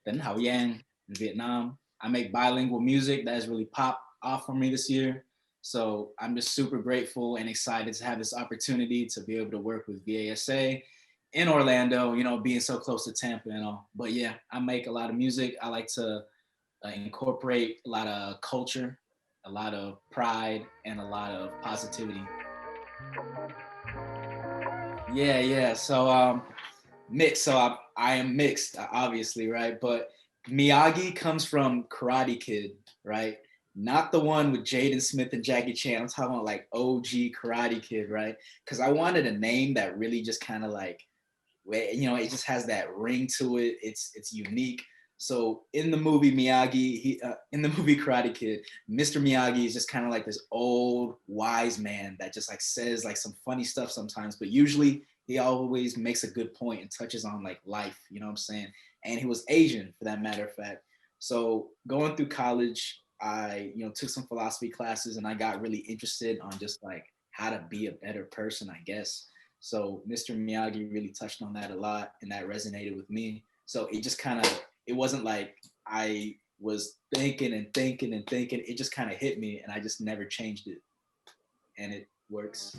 [SPEAKER 21] Tân Hậu Giang in Vietnam. I make bilingual music that has really popped off for me this year. So I'm just super grateful and excited to have this opportunity to be able to work with VASA in Orlando, you know, being so close to Tampa and all. But yeah, I make a lot of music. I like to incorporate a lot of culture, a lot of pride, and a lot of positivity. Yeah. So mixed. So I am mixed, obviously, right? But Miyagi comes from Karate Kid, right? Not the one with Jaden Smith and Jackie Chan. I'm talking about like OG Karate Kid, right? Because I wanted a name that really just kind of like, you know, it just has that ring to it. It's unique. So in the movie Miyagi, in the movie Karate Kid, Mr. Miyagi is just kind of like this old wise man that just like says like some funny stuff sometimes, but usually he always makes a good point and touches on like life, you know what I'm saying? And he was Asian, for that matter of fact. So going through college, I, you know, took some philosophy classes and I got really interested on just like how to be a better person, I guess. So Mr. Miyagi really touched on that a lot and that resonated with me. So it just kind of, it wasn't like I was thinking. It just kind of hit me and I just never changed it. And it works.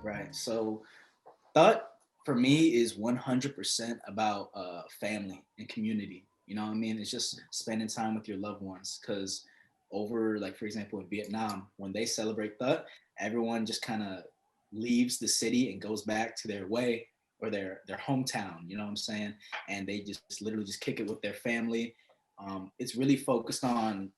[SPEAKER 21] Right. So thought for me is 100% about family and community. You know what I mean? It's just spending time with your loved ones. Because over, like, for example, in Vietnam, when they celebrate Th, everyone just kind of leaves the city and goes back to their way or their hometown, you know what I'm saying? And they just literally just kick it with their family. It's really focused on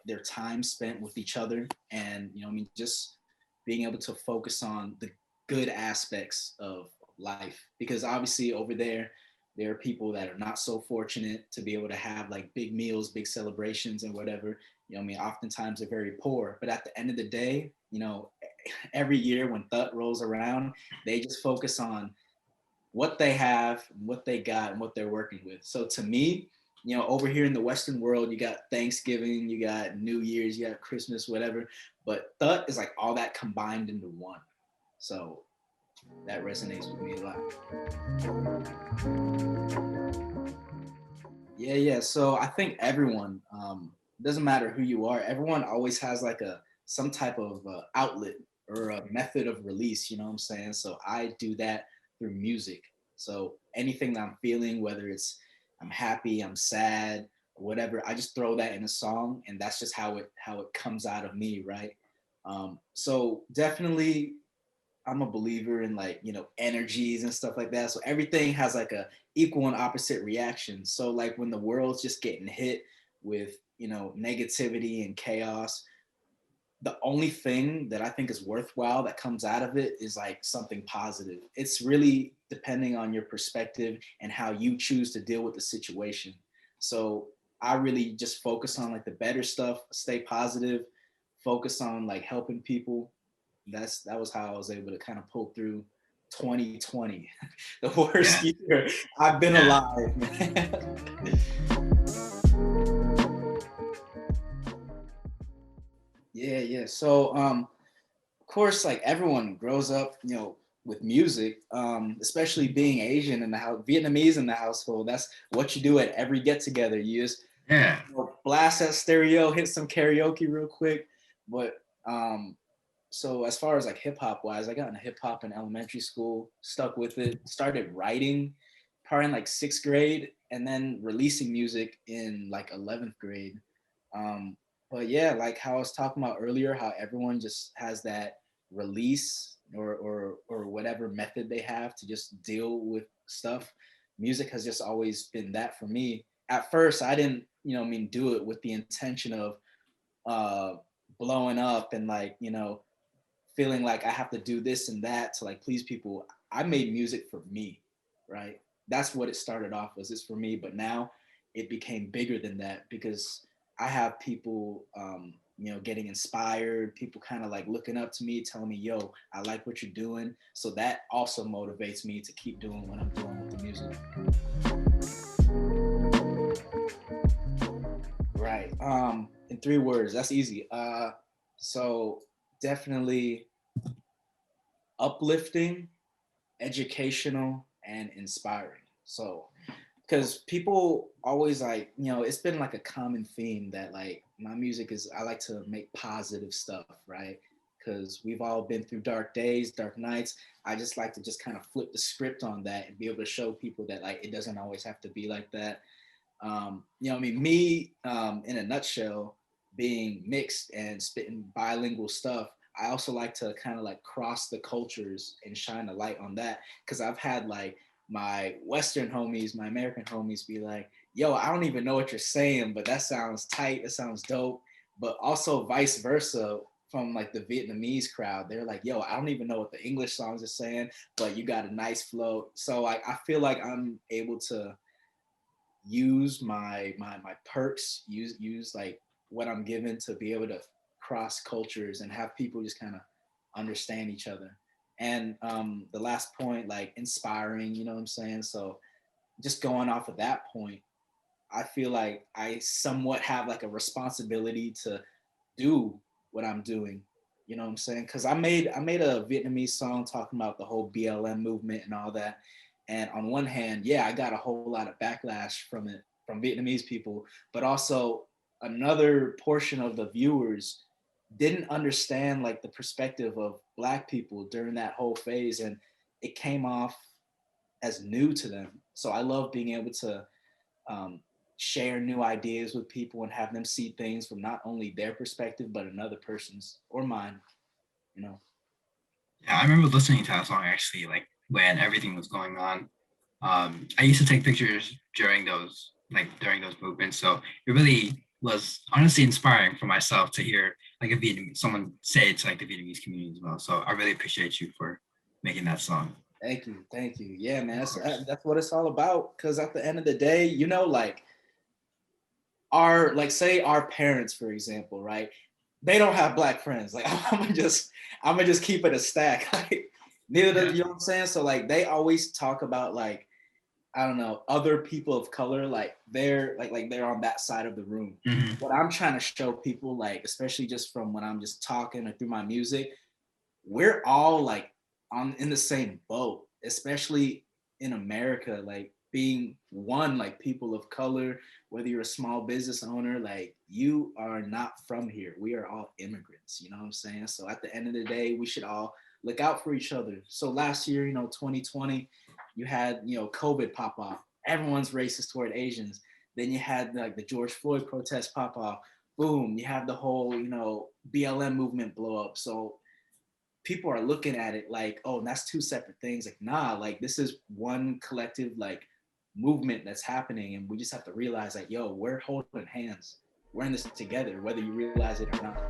[SPEAKER 21] their time spent with each other and, you know what I mean, just being able to focus on the good aspects of life. Because obviously over there are people that are not so fortunate to be able to have like big meals, big celebrations and whatever. You know what I mean? Oftentimes they're very poor, but at the end of the day, you know, every year when Th rolls around, they just focus on what they have, what they got, and what they're working with. So to me, you know, over here in the Western world, you got Thanksgiving, you got New Year's, you got Christmas, whatever. But Th is like all that combined into one. So that resonates with me a lot. Yeah. So I think everyone, doesn't matter who you are, everyone always has like some type of outlet or a method of release, you know what I'm saying? So I do that through music. So anything that I'm feeling, whether it's I'm happy, I'm sad, or whatever, I just throw that in a song, and that's just how it comes out of me, right? So definitely, I'm a believer in like, you know, energies and stuff like that. So everything has like a equal and opposite reaction. So like when the world's just getting hit with, you know, negativity and chaos, the only thing that I think is worthwhile that comes out of it is like something positive. It's really depending on your perspective and how you choose to deal with the situation. So I really just focus on like the better stuff, stay positive, focus on like helping people. That was how I was able to kind of pull through 2020, the worst year I've been alive, man. Yeah. So, of course, like everyone grows up, you know, with music, especially being Asian in the house, Vietnamese in the household. That's what you do at every get together. You just blast that stereo, hit some karaoke real quick. But so as far as like hip hop wise, I got into hip hop in elementary school, stuck with it, started writing probably in like 6th grade, and then releasing music in like 11th grade. But yeah, like how I was talking about earlier, how everyone just has that release or whatever method they have to just deal with stuff. Music has just always been that for me. At first, I didn't, you know, I mean, do it with the intention of blowing up and like, you know, feeling like I have to do this and that to like please people. I made music for me, right? That's what it started off, was this for me, but now it became bigger than that because I have people, you know, getting inspired, people kind of like looking up to me, telling me, yo, I like what you're doing. So that also motivates me to keep doing what I'm doing with the music. Right. In 3 words, that's easy. So definitely uplifting, educational, and inspiring. So, because people always like, you know, it's been like a common theme that like my music is, I like to make positive stuff, right? Because we've all been through dark days, dark nights. I just like to just kind of flip the script on that and be able to show people that like it doesn't always have to be like that. You know, I mean, me in a nutshell, being mixed and spitting bilingual stuff, I also like to kind of like cross the cultures and shine a light on that. Because I've had like my Western homies, my American homies be like, yo, I don't even know what you're saying, but that sounds tight, it sounds dope. But also vice versa from like the Vietnamese crowd, they're like, yo, I don't even know what the English songs are saying, but you got a nice flow. So like, I feel like I'm able to use my perks, use like what I'm given to be able to cross cultures and have people just kind of understand each other. And the last point, like inspiring, you know what I'm saying? So just going off of that point, I feel like I somewhat have like a responsibility to do what I'm doing, you know what I'm saying? Because I made a Vietnamese song talking about the whole BLM movement and all that. And on one hand, yeah, I got a whole lot of backlash from it, from Vietnamese people, but also another portion of the viewers didn't understand like the perspective of Black people during that whole phase. And it came off as new to them. So I love being able to share new ideas with people and have them see things from not only their perspective, but another person's or mine, you know?
[SPEAKER 6] Yeah, I remember listening to that song actually, like when everything was going on. I used to take pictures during those movements. So it really was honestly inspiring for myself to hear like someone say it to like the Vietnamese community as well. So I really appreciate you for making that song.
[SPEAKER 21] Thank you. Yeah, man, that's what it's all about. Because at the end of the day, you know, like say our parents, for example, right? They don't have Black friends. Like I'm gonna just keep it a stack. Like neither do, you know what I'm saying? So like they always talk about like, I don't know, other people of color, like they're they're on that side of the room.
[SPEAKER 6] Mm-hmm.
[SPEAKER 21] What I'm trying to show people, like, especially just from when I'm just talking or through my music, we're all like in the same boat, especially in America, like being one, like people of color, whether you're a small business owner, like you are not from here. We are all immigrants, you know what I'm saying? So at the end of the day, we should all look out for each other. So last year, 2020, you had, COVID pop off. Everyone's racist toward Asians. Then you had like the George Floyd protest pop off. Boom, you have the whole, BLM movement blow up. So people are looking at it like, oh, that's two separate things. Like, nah, like this is one collective like movement that's happening. And we just have to realize that, yo, we're holding hands. We're in this together, whether you realize it or not.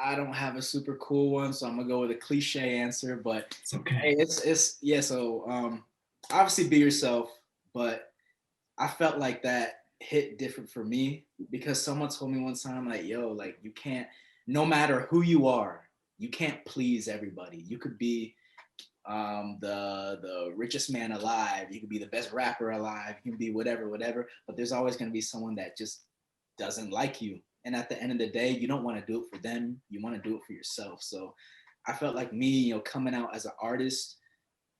[SPEAKER 21] I don't have a super cool one, so I'm gonna go with a cliche answer, but
[SPEAKER 6] it's okay.
[SPEAKER 21] Hey, it's yeah. So obviously be yourself, but I felt like that hit different for me because someone told me one time, like, yo, like you can't, no matter who you are, you can't please everybody. You could be the richest man alive, you could be the best rapper alive, you can be whatever, but there's always gonna be someone that just doesn't like you. And at the end of the day, you don't want to do it for them, you want to do it for yourself. So I felt like me, coming out as an artist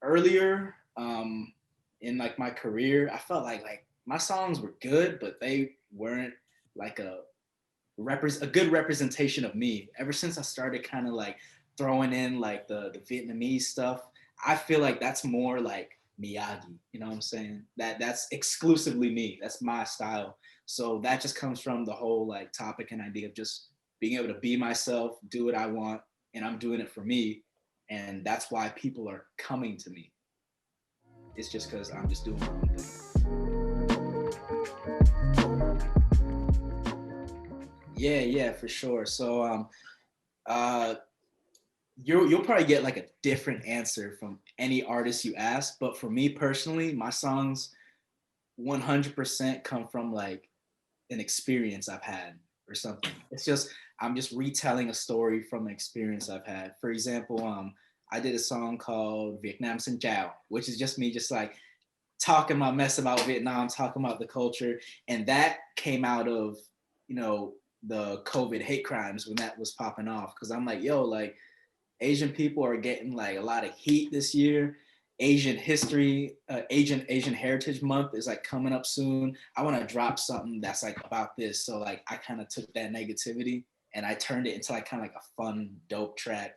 [SPEAKER 21] earlier in like my career, I felt like my songs were good, but they weren't like a good representation of me. Ever since I started kind of like throwing in like the Vietnamese stuff, I feel like that's more like Miyagi, you know what I'm saying? That's exclusively me, that's my style. So that just comes from the whole like topic and idea of just being able to be myself, do what I want, and I'm doing it for me. And that's why people are coming to me. It's just because I'm just doing my own thing. Yeah, for sure. So uh, you'll probably get like a different answer from any artist you ask, but for me personally, my songs 100% come from like an experience I've had or something. It's just I'm just retelling a story from an experience I've had. For example, I did a song called Vietnamese 𝗪𝗏𝗃 which is just me just like talking my mess about Vietnam, talking about the culture, and that came out of, you know, the COVID hate crimes when that was popping off. Because I'm like, yo, like Asian people are getting like a lot of heat this year. Asian Heritage Month is like coming up soon. I want to drop something that's like about this. So like I kind of took that negativity and I turned it into like kind of like a fun, dope track.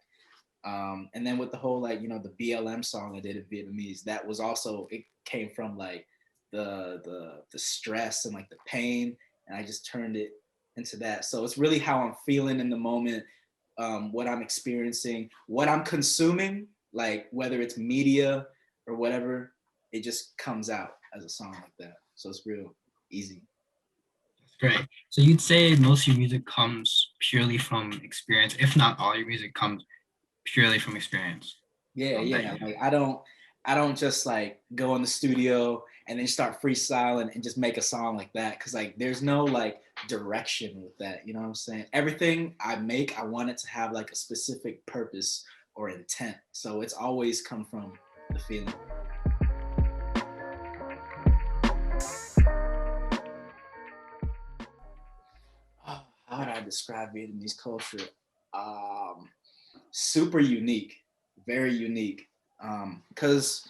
[SPEAKER 21] And then with the whole like, you know, the BLM song I did in Vietnamese, that was also, it came from like the stress and like the pain, and I just turned it into that. So it's really how I'm feeling in the moment, what I'm experiencing, what I'm consuming, like whether it's media or whatever, it just comes out as a song like that. So it's real easy.
[SPEAKER 6] Great. So you'd say most of your music comes purely from experience, if not all your music comes purely from experience.
[SPEAKER 21] Yeah. Like I don't just like go in the studio and then start freestyling and just make a song like that. Cause like there's no like direction with that. You know what I'm saying? Everything I make, I want it to have like a specific purpose or intent. So it's always come from the feeling. Oh, how would I describe Vietnamese culture? Super unique, very unique. Because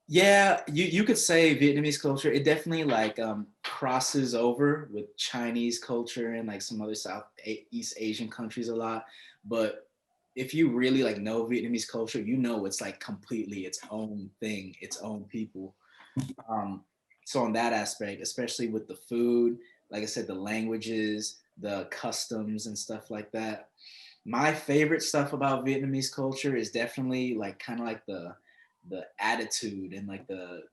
[SPEAKER 21] yeah, you could say Vietnamese culture, it definitely like crosses over with Chinese culture and like some other Southeast Asian countries a lot. But if you really like know Vietnamese culture, you know it's like completely its own thing, its own people. So on that aspect, especially with the food, like I said, the languages, the customs and stuff like that. My favorite stuff about Vietnamese culture is definitely like kind of like the attitude and like the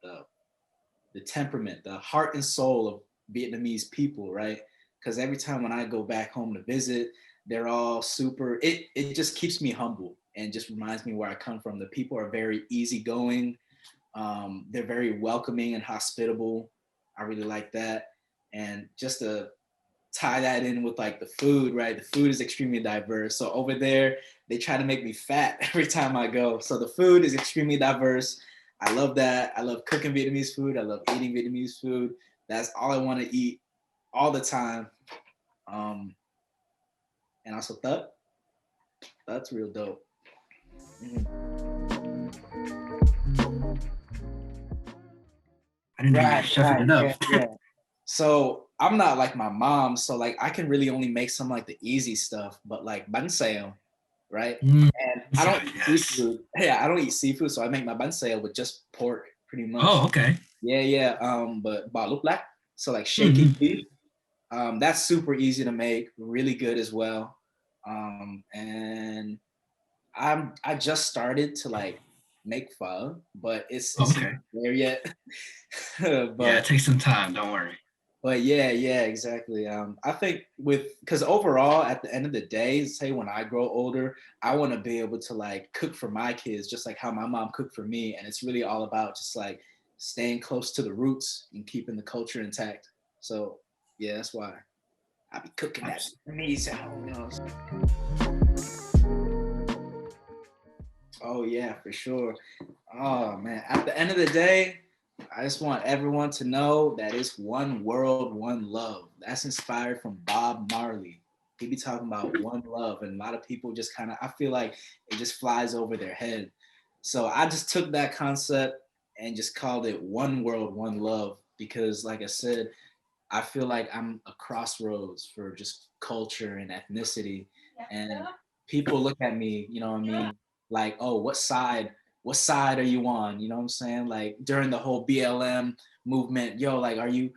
[SPEAKER 21] temperament, the heart and soul of Vietnamese people, right? Because every time when I go back home to visit, they're all super, it just keeps me humble and just reminds me where I come from. The people are very easygoing. They're very welcoming and hospitable. I really like that. And just to tie that in with like the food, right? The food is extremely diverse. So over there, they try to make me fat every time I go. So the food is extremely diverse. I love that. I love cooking Vietnamese food. I love eating Vietnamese food. That's all I want to eat all the time. And also 𝗏. That's real dope.
[SPEAKER 6] I didn't know you were chefing it up.
[SPEAKER 21] Yeah. So I'm not like my mom, so like I can really only make some like the easy stuff, but like bánh xèo, right? And I don't eat seafood. Yeah, I don't eat seafood, so I make my bánh xèo with just pork, pretty much.
[SPEAKER 6] Oh, okay.
[SPEAKER 21] Yeah. But bò lúc lắc, so like shaky beef. That's super easy to make, really good as well. And I just started to like make pho, but it's
[SPEAKER 6] okay.
[SPEAKER 21] Not there yet.
[SPEAKER 6] But, yeah, it takes some time. Don't worry.
[SPEAKER 21] But yeah, exactly. I think because overall, at the end of the day, say when I grow older, I want to be able to like cook for my kids, just like how my mom cooked for me. And it's really all about just like staying close to the roots and keeping the culture intact. So yeah, that's why I be cooking that Vietnamese at home. You know? Oh yeah, for sure. Oh man, at the end of the day, I just want everyone to know that it's one world, one love. That's inspired from Bob Marley. He be talking about one love, and a lot of people just kind of, I feel like it just flies over their head. So I just took that concept and just called it one world, one love, because like I said, I feel like I'm a crossroads for just culture and ethnicity. And people look at me, you know what I mean? Like, oh, what side are you on? You know what I'm saying? Like during the whole BLM movement, yo, like, are you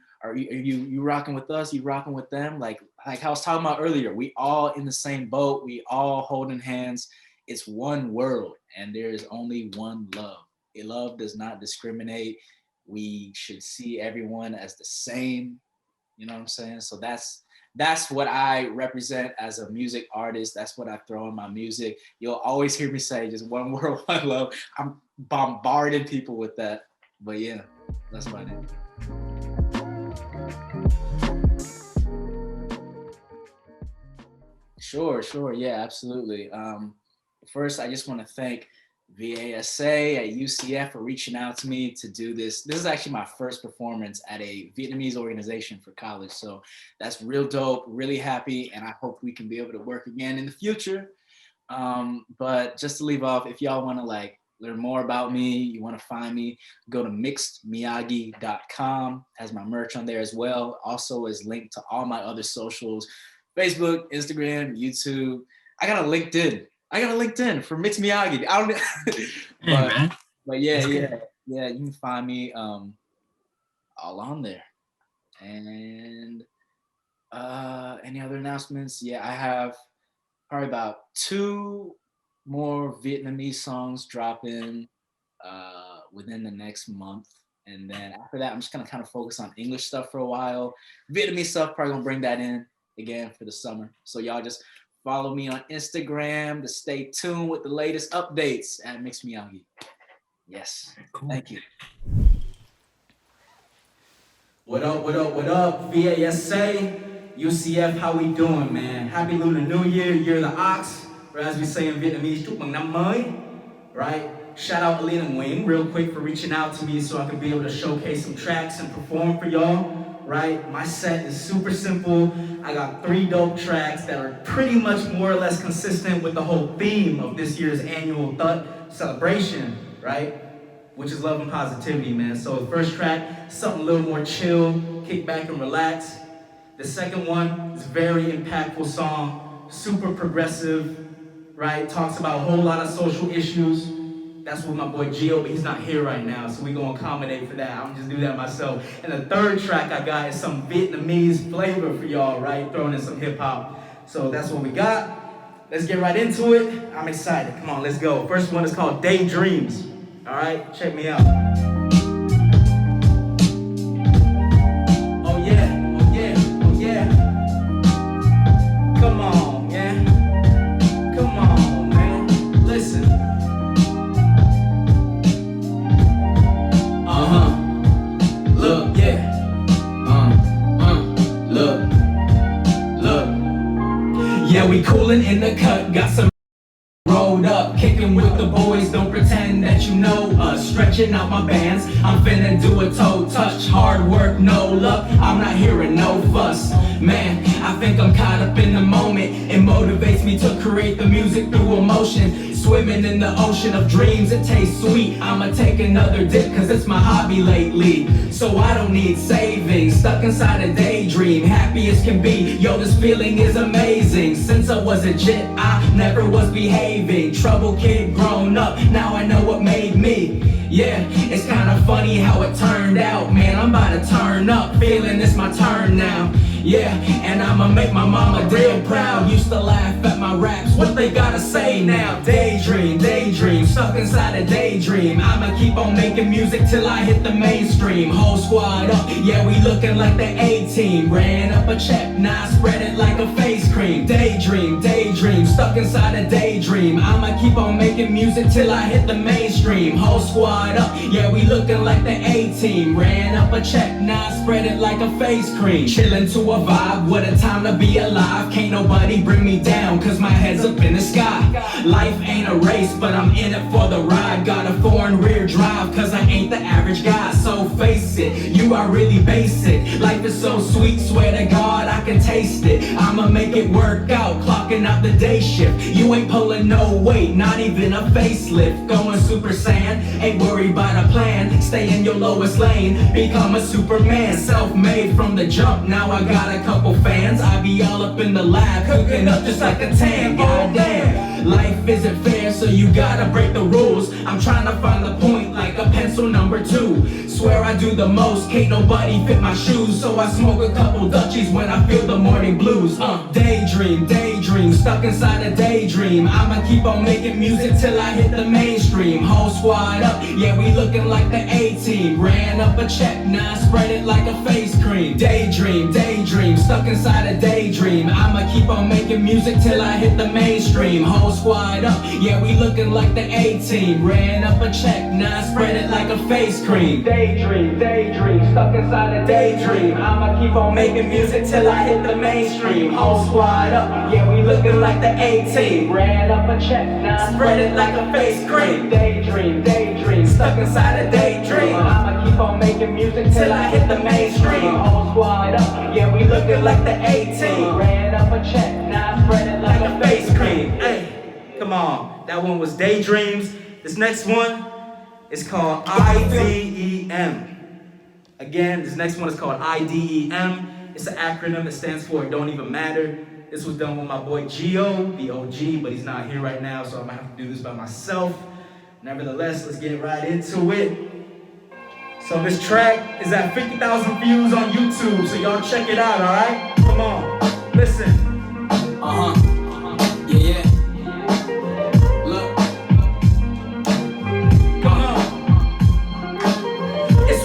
[SPEAKER 21] rocking with us? You rocking with them? Like I was talking about earlier, we all in the same boat. We all holding hands. It's one world and there is only one love. Love does not discriminate. We should see everyone as the same. You know what I'm saying? So that's that's what I represent as a music artist. That's what I throw in my music. You'll always hear me say just one word, one love. I'm bombarding people with that. But yeah, that's about it. Sure. Yeah, absolutely. First, I just want to thank VASA at UCF for reaching out to me to do this. This is actually my first performance at a Vietnamese organization for college. So that's real dope, really happy. And I hope we can be able to work again in the future. But just to leave off, if y'all want to like learn more about me, you want to find me, go to 𝗥𝗶𝗹𝗶𝗺 has my merch on there as well. Also is linked to all my other socials, Facebook, Instagram, YouTube. I got a LinkedIn for 𝗥𝗶𝗹𝗶𝗺. I don't but yeah, you can find me all on there. And any other announcements? Yeah, I have probably about 2 more Vietnamese songs dropping within the next month. And then after that, I'm just gonna kind of focus on English stuff for a while. Vietnamese stuff, probably gonna bring that in again for the summer. So y'all just follow me on Instagram to stay tuned with the latest updates at 𝗥𝗶𝗹𝗶𝗺. Yes, cool. Thank you.
[SPEAKER 9] What up, VASA, UCF, how we doing, man? Happy Lunar New Year, Year of the Ox, or as we say in Vietnamese, chúc mừng năm mới, right? Shout out to 𝗏𝗏 real quick for reaching out to me so I could be able to showcase some tracks and perform for y'all. Right? My set is super simple. I got 3 dope tracks that are pretty much more or less consistent with the whole theme of this year's annual 𝗪𝗏 celebration, right? Which is love and positivity, man. So the first track, something a little more chill, kick back and relax. The second one is a very impactful song, super progressive, right? Talks about a whole lot of social issues. That's with my boy Gio, but he's not here right now, so we're gonna accommodate for that. I'm just do that myself. And the third track I got is some Vietnamese flavor for y'all, right? Throwing in some hip hop. So that's what we got. Let's get right into it. I'm excited. Come on, let's go. First one is called Daydreams. All right, check me out. Oh yeah. Come on, yeah. Come on, man. Listen. Look, yeah. Look. Yeah, we coolin' in the cut, got some rolled up, kicking with the boys, don't pretend that you know us. Stretching out my bands, I'm finna do a toe touch. Hard work, no luck, I'm not hearing no fuss. Man, I think I'm caught up in the moment. It motivates me to create the music through emotion. Swimming in the ocean of dreams, it tastes sweet. I'ma take another dip, cause it's my hobby lately. So I don't need savings, stuck inside a daydream. Happy as can be, yo, this feeling is amazing. Since I was a jit, I never was behaving. Trouble kid grown up, now I know what made me. Yeah, it's kinda funny how it turned out. Man, I'm about to turn up, feeling it's my turn now. Yeah, and I'ma make my mama real proud. Used to laugh at my raps, what they gotta say now? Daydream, stuck inside a daydream. I'ma keep on making music till I hit the mainstream. Whole squad up, yeah, we looking like the A-team. Ran up a check, now I spread it like a face cream. Daydream, stuck inside a daydream. I'ma keep on making music till I hit the mainstream. Whole squad up, yeah, we looking like the A-team. Ran up a check, now I spread it like a face cream. Chillin' to a vibe, what a time to be alive. Can't nobody bring me down, cause my head's up in the sky. Life ain't a race, but I'm in it for the ride. Got a foreign rear drive, cause I ain't the average guy. So face it, you are really basic. Life is so sweet, swear to God I can taste it. I'ma make it work out, clocking out the day shift. You ain't pulling no weight, not even a facelift. Going Super Saiyan, ain't worried about a plan. Stay in your lowest lane, become a Superman. Self-made from the jump, now I got a couple fans. I be all up in the lab, cooking up just like a tan. Goddamn, life isn't fair, so you gotta break the rules. I'm trying to find the point like a pencil number 2. Swear I do the most, can't nobody fit my shoes. So I smoke a couple Dutchies when I feel the morning blues. Daydream, daydream, stuck inside a daydream. I'ma keep on making music till I hit the mainstream. Whole squad up, yeah, we looking like the A-team. Ran up a check, now I spread it like a face cream. Daydream, daydream, stuck inside a daydream. I'ma keep on making music till I hit the mainstream. Whole squad up, yeah, we looking like the A-team. Ran up a check, now I spread it like a face cream. Daydream, daydream, stuck inside a daydream. I'ma keep on making music till I hit the mainstream. Whole squad up, yeah, we looking like the A-team. Ran up a check, now I spread it like a face cream. Daydream, daydream, stuck inside a daydream. I'ma keep on making music till I hit the mainstream. Whole squad up, yeah, we looking like the A-team. Ran up a check, now I spread it like a face cream. Hey, come on, that one was Daydreams. This next one is called IDEM. Again, this next one is called IDEM. It's an acronym that stands for It Don't Even Matter. This was done with my boy Gio, the OG, but he's not here right now, so I'm gonna have to do this by myself. Nevertheless, let's get right into it. So this track is at 50,000 views on YouTube, so y'all check it out, alright? Come on, listen.
[SPEAKER 10] Yeah.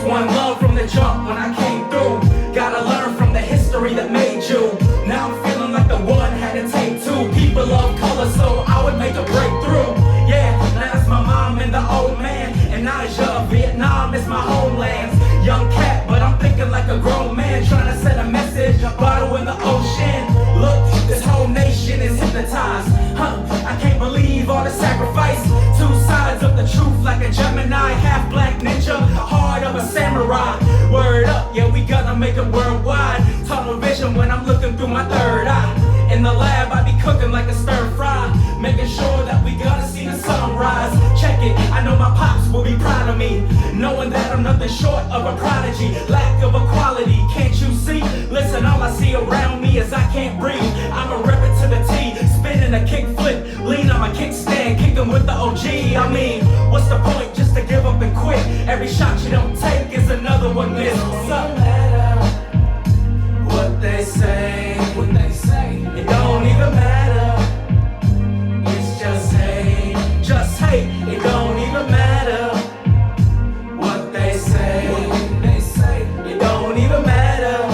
[SPEAKER 9] One love from the jump when I came through. Gotta learn from the history that made you. Now I'm feeling like the one had to take 2. People love color, so I would make a breakthrough. Yeah, now that's my mom and the old man. And now it's Vietnam is my homeland. Young cat, but I'm thinking like a grown man. Trying to send a message, a bottle in the ocean. Look, this whole nation is hypnotized. I can't believe all the sacrifice. 2 sides of the truth like a Gemini. Half black ninja, heart of a samurai. Word up, yeah, we gonna make it worldwide. Tunnel vision when I'm looking through my third eye. In the lab, I be cooking like a stir fry. Making sure that we gonna see the sunrise. Check it, I know my pops will be proud of me. Knowing that I'm nothing short of a prodigy. Lack of equality, can't you see? Listen, all I see around me is I can't breathe. I'ma rip it to the T, spinning a kick flip. Lean on my kickstand, kicking with the OG. I mean, what's the point just to give up and quit? Every shot you don't take is another one missed. What's up? What they say, what they say, it don't even matter. It's just hate, it don't even matter. What they say, it don't even matter.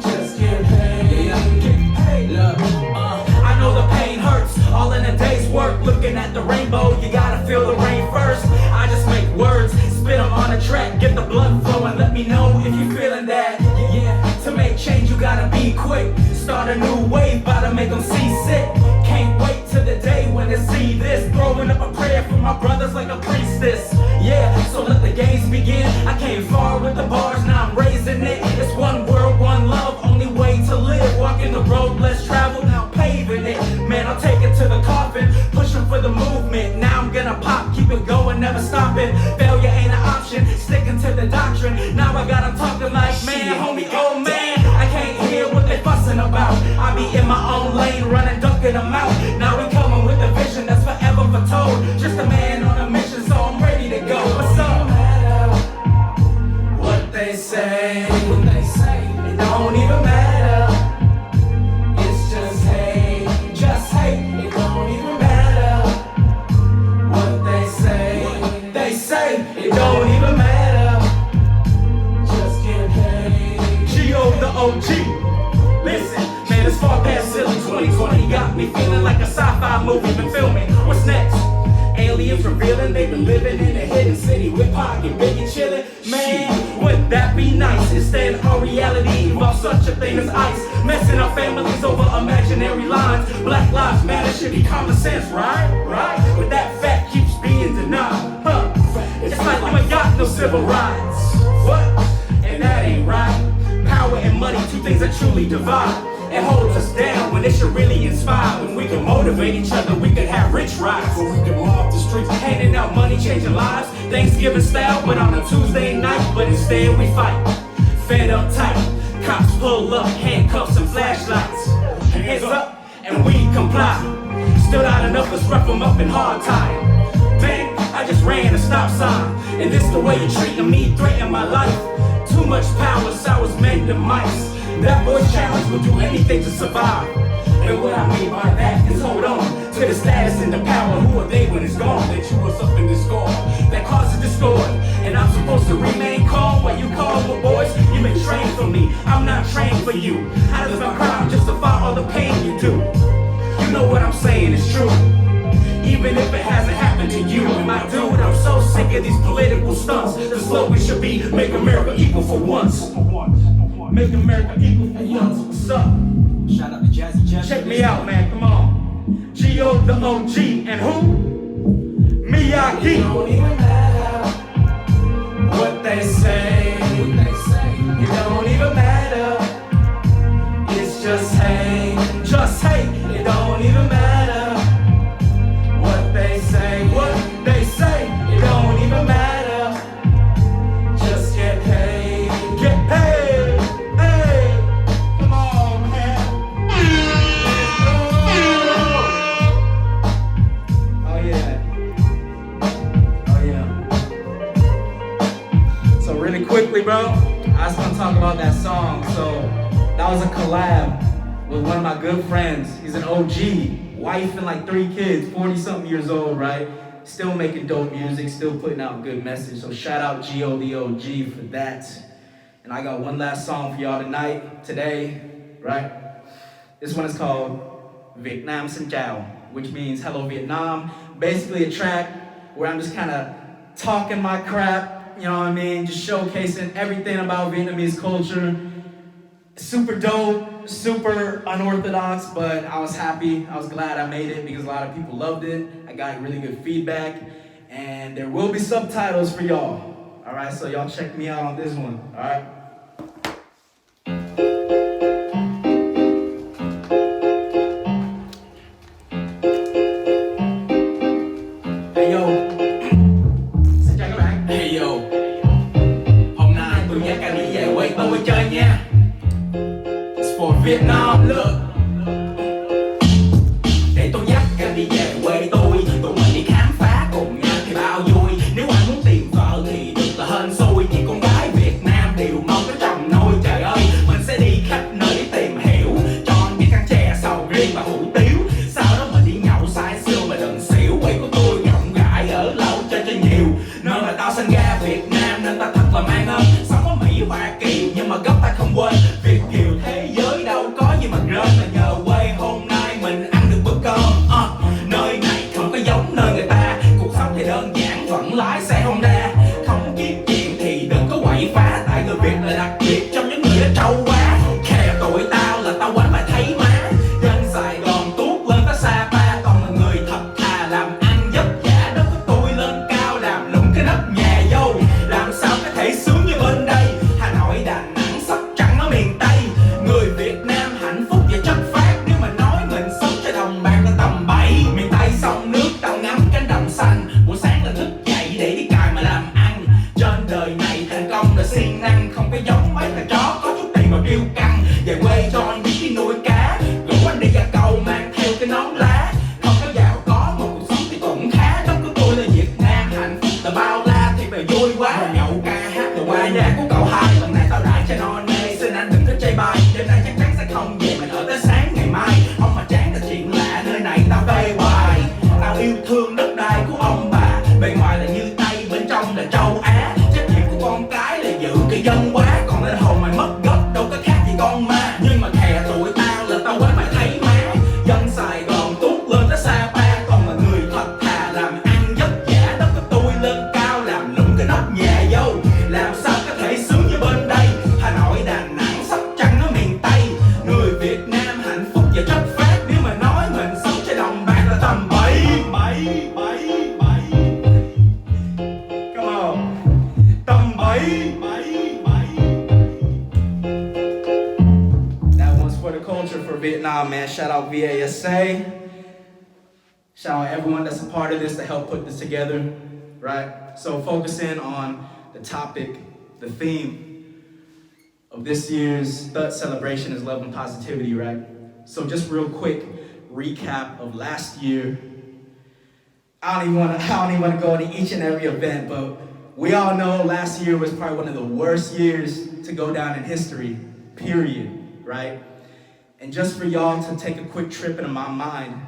[SPEAKER 9] Just get paid, Look, I know the pain hurts, all in a day's work. Looking at the rainbow, you gotta feel the rain first. I just make words, spit them on a track, get the blood flowing. Let me know if you're feeling that. Yeah, to make change you gotta be quick. Start a new wave, bout to make them seasick. Can't wait till the day when they see this. Throwing up a prayer for my brothers like a priestess. Yeah, so let the games begin. I came far with the bars, now I'm raising it. It's one world, one love, only way to live. Walking the road less traveled, now paving it. Man, I'll take it to the coffin, pushing for the movement. Now I'm gonna pop, keep it going, never stopping. Failure ain't an option, sticking to the doctrine. Now I got 'em talking like, man, homie, oh man. I can't hear what they fussing about. I be in my own lane, running, ducking them out. Now we coming with a vision that's forever foretold. Just a man on a mission, so I'm ready to go. What's up? What they say, it don't even matter. It's just hate, it don't even matter. What they say, it don't even matter. Just get paid. Gio, the OG. Listen, man, it's far past silly. 2020 got me feeling like a sci-fi movie been filming. What's next? Aliens revealing they've been living in a hidden city with Pac and Biggie chilling. Man, would that be nice? Instead, our reality involves such a thing as ice. Messing up families over imaginary lines. Black lives matter should be common sense, right? But that fact keeps being denied. It's like you ain't got no civil rights. What? And that ain't right. Power and money, 2 things that truly divide. It holds us down when it should really inspire. When we can motivate each other, we can have rich rides. When we can mob the streets, handing out money, changing lives. Thanksgiving style, but on a Tuesday night. But instead we fight, fed up tight. Cops pull up, handcuffs and flashlights. Hands up, and we comply. Still not enough, let's rough them up in hard time. Man, I just just ran a stop sign. And this the way you're treating me, threatening my life. Too much power, sours men to mice. That boy's challenge will do anything to survive. And what I mean by that is hold on to the status and the power. Who are they when it's gone? They chew us up in this score that causes discord. And I'm supposed to remain calm while you call the boys. You've been trained for me, I'm not trained for you. How does my crime justify all the pain you do? You know what I'm saying is true, even if it hasn't happened to you. And my dude, I'm so sick of these political stunts. The slogan should be make America equal for once. Make America equal for once. What's up?
[SPEAKER 21] Shout out to Jazzy Jeff.
[SPEAKER 9] Check me out, man, come on. G.O. the O.G. and who? Miyagi. It don't even matter what they say. It don't even matter. It's just hate. Just hate. It don't even matter what they say. What they say. It don't even matter. Just get paid. Get paid. Hey. Come on, man. Oh yeah. Oh yeah. So really quickly, bro, I just want to talk about that song. So that was a collab with one of my good friends. He's an OG, wife and like 3 kids, 40-something years old, right? Still making dope music, still putting out good message. So shout out G.O. the OG for that. And I got one last song for y'all tonight, today, right? This one is called Vietnamese ภิ, which means Hello Vietnam. Basically a track where I'm just kind of talking my crap, you know what I mean? Just showcasing everything about Vietnamese culture. Super dope, super unorthodox, but I was happy. I was glad I made it because a lot of people loved it. I got really good feedback, and there will be subtitles for y'all. All right, so y'all check me out on this one, all right? Hey yo, xin chào các bạn. Hey yo, hôm nay tôi dắt anh đi về quê tôi chơi nha. For Vietnam, look. Để tôi dắt anh đi về quê tôi, tụi mình đi khám phá cùng nhau thì bao vui. Nếu anh muốn tìm vợ thì đừng là hên xui, vì con gái Việt Nam đều mong có chồng nuôi. Trời ơi, mình sẽ đi khắp nơi để tìm hiểu, cho anh biết ăn chè, sầu riêng và hủ tiếu. Sau đó mình đi nhậu say sưa mà đừng xỉu. Quê của tôi rộng rãi ở lâu chơi cho nhiều, nơi mà tao sinh ra Việt Nam nên ta thật là mang ơn. Sống ở Mỹ, Hoa Kỳ nhưng mà gốc ta không quên. Việt kiều thế giới đâu có gì mà rớt, là nhờ quê hôm nay mình ăn được bữa cơm. Nơi này không có giống nơi người ta, cuộc sống thì đơn giản vẫn lái xe Honda. Không kiếm chuyện thì đừng có quậy phá, tại người Việt là đặc biệt trong những người ở châu Á. Kè tụi tao là tao quánh mày thấy má, dân Sài Gòn tuốt lên tới Sapa, còn là người thật thà làm ăn vất vả. Đất của tôi lên cao làm lụng cái nóc nhà vô, làm sao có thể sướng như bên đây. Hà Nội, Đà Nẵng, Sóc Trăng ở miền Tây, người Việt Nam hạnh phúc và chất phát. Nếu mà nói mình sống cho đồng bạc là tầm bậy. Miền Tây sông nước tao ngắm cánh đồng xanh, buổi sáng là thức dậy để đi cày mà làm ăn. Trên đời này thành công là siêng năng, không có giống mấy thằng chó có chút tiền mà kêu căng. Về quê cho anh biết đi nuôi cá, rủ anh đi ra cầu mang theo cái nón lá. Không có giàu có mà cuộc sống thì cũng khá. Đất của tôi là Việt Nam, hạnh phúc là bao la thì mà vui quá. Nhậu ca hát rồi qua nhà của cậu hai, lần này tao đãi cho non nê, xin anh đừng có chê bai. Đêm nay chắc chắn sẽ không về, mình ở tới sáng ngày mai. Ông mà chán là chuyện lạ, nơi này tao phê hoài. Tao yêu thương đất đai của ông bà, bề ngoài là như Tây, bên trong là châu Á. Trách nhiệm của con cái là giữ cái dân hóa, còn linh hồn mày mất gốc đâu có khác gì con ma. Nhưng mà thè tụi tao là tao quánh mày thấy má, dân Sài Gòn tuốt lên tới Sapa, còn là người thật thà làm ăn vất vả. Đất của tôi lên cao làm lụng cái nóc nhà vô, làm sao có thể sướng như bên đây. Hà Nội, Đà Nẵng, Sóc Trăng ở miền Tây, người Việt Nam hạnh phúc và chất phát. Nếu mà nói mình sống cho đồng bạc là tầm bậy. Come on, tầm bậy. That one's for the culture for Vietnam, man. Shout out VASA. Shout out everyone that's a part of this to help put this together, right? So focusing on the topic, the theme of this year's 𝗪𝗏 celebration is love and positivity, right? So just real quick recap of last year. I don't even want to go into each and every event, but we all know last year was probably one of the worst years to go down in history, period, right? And just for y'all to take a quick trip into my mind,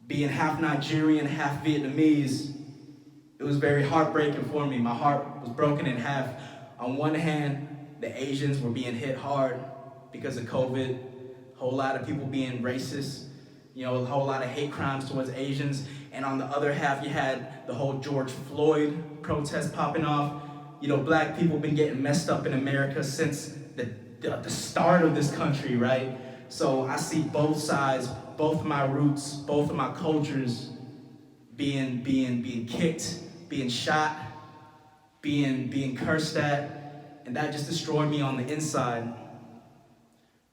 [SPEAKER 9] being half Nigerian, half Vietnamese, it was very heartbreaking for me. My heart was broken in half. On one hand, the Asians were being hit hard because of COVID, a whole lot of people being racist, a whole lot of hate crimes towards Asians. And on the other half, you had the whole George Floyd protest popping off. Black people been getting messed up in America since the start of this country, right? So I see both sides, both of my roots, both of my cultures being kicked, being shot, being cursed at, and that just destroyed me on the inside.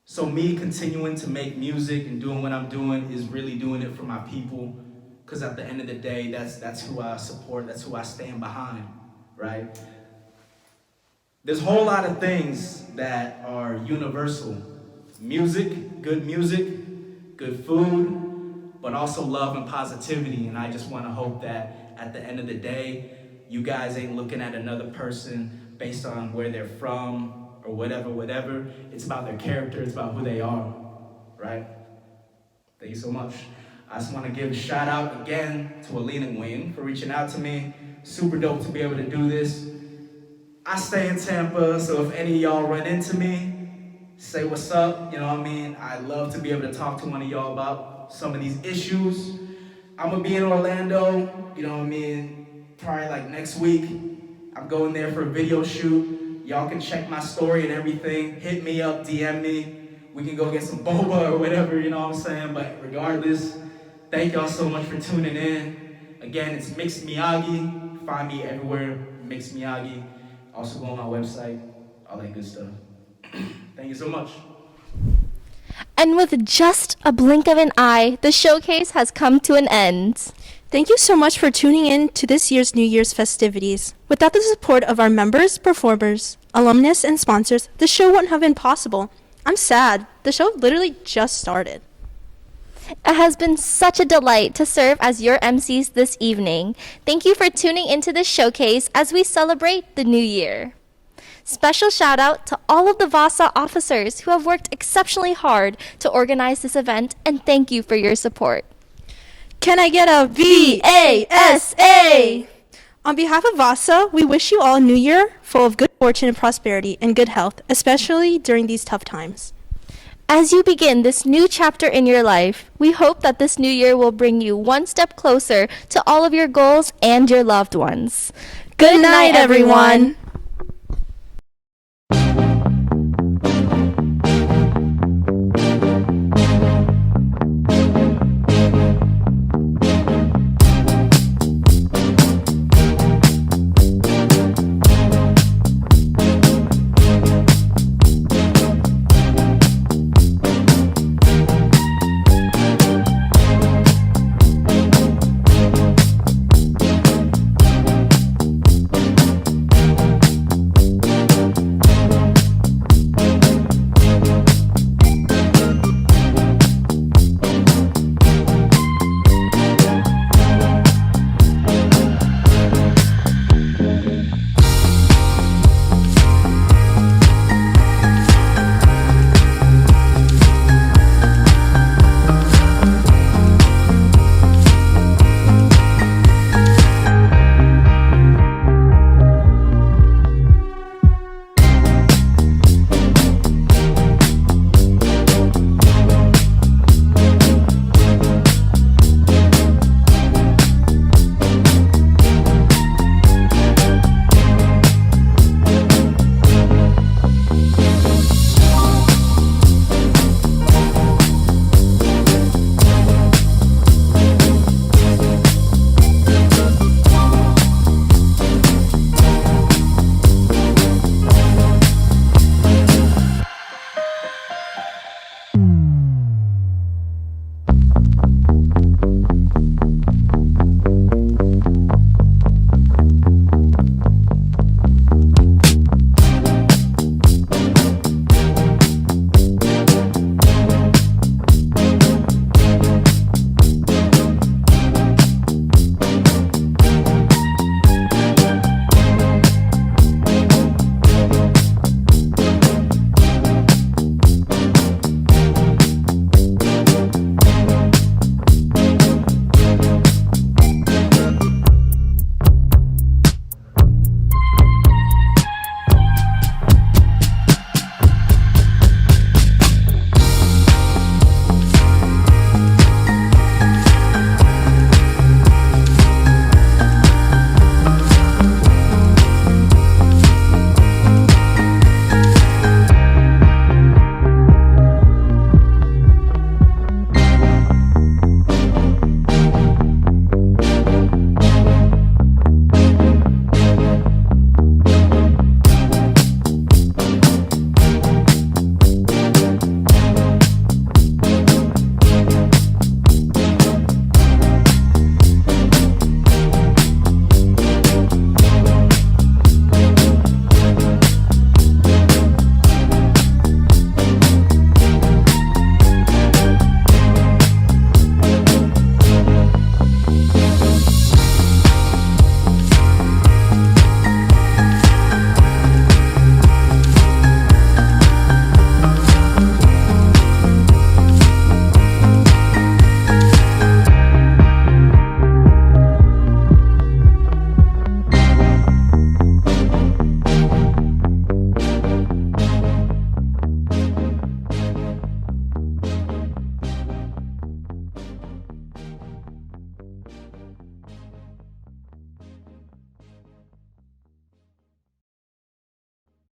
[SPEAKER 9] So me continuing to make music and doing what I'm doing is really doing it for my people, because at the end of the day, that's who I support, that's who I stand behind, right? There's a whole lot of things that are universal. Music, good food, but also love and positivity. And I just want to hope that at the end of the day, you guys ain't looking at another person based on where they're from or whatever. It's about their character, it's about who they are, right? Thank you so much. I just want to give a shout out again to 𝗪𝗏𝗧 for reaching out to me. Super dope to be able to do this. I stay in Tampa, so if any of y'all run into me, say what's up, I love to be able to talk to one of y'all about some of these issues. I'm gonna be in Orlando, probably like next week. I'm going there for a video shoot. Y'all can check my story and everything. Hit me up, DM me. We can go get some boba or whatever, But regardless, thank y'all so much for tuning in. Again, it's 𝗥𝗍𝗶𝗍. Find me everywhere, 𝗥𝗍𝗶𝗍. Also go on my website, all that good stuff. Thank you so much.
[SPEAKER 1] And with just a blink of an eye, the showcase has come to an end.
[SPEAKER 2] Thank you so much for tuning in to this year's New Year's festivities. Without the support of our members, performers, alumnus, and sponsors, the show wouldn't have been possible. I'm sad. The show literally just started.
[SPEAKER 1] It has been such a delight to serve as your MCs this evening. Thank you for tuning into this showcase as we celebrate the new year. Special shout out to all of the VASA officers who have worked exceptionally hard to organize this event, and thank you for your support.
[SPEAKER 2] Can I get a VASA? On behalf of VASA, we wish you all a new year full of good fortune and prosperity and good health, especially during these tough times.
[SPEAKER 1] As you begin this new chapter in your life, we hope that this new year will bring you one step closer to all of your goals and your loved ones.
[SPEAKER 2] Good night, everyone.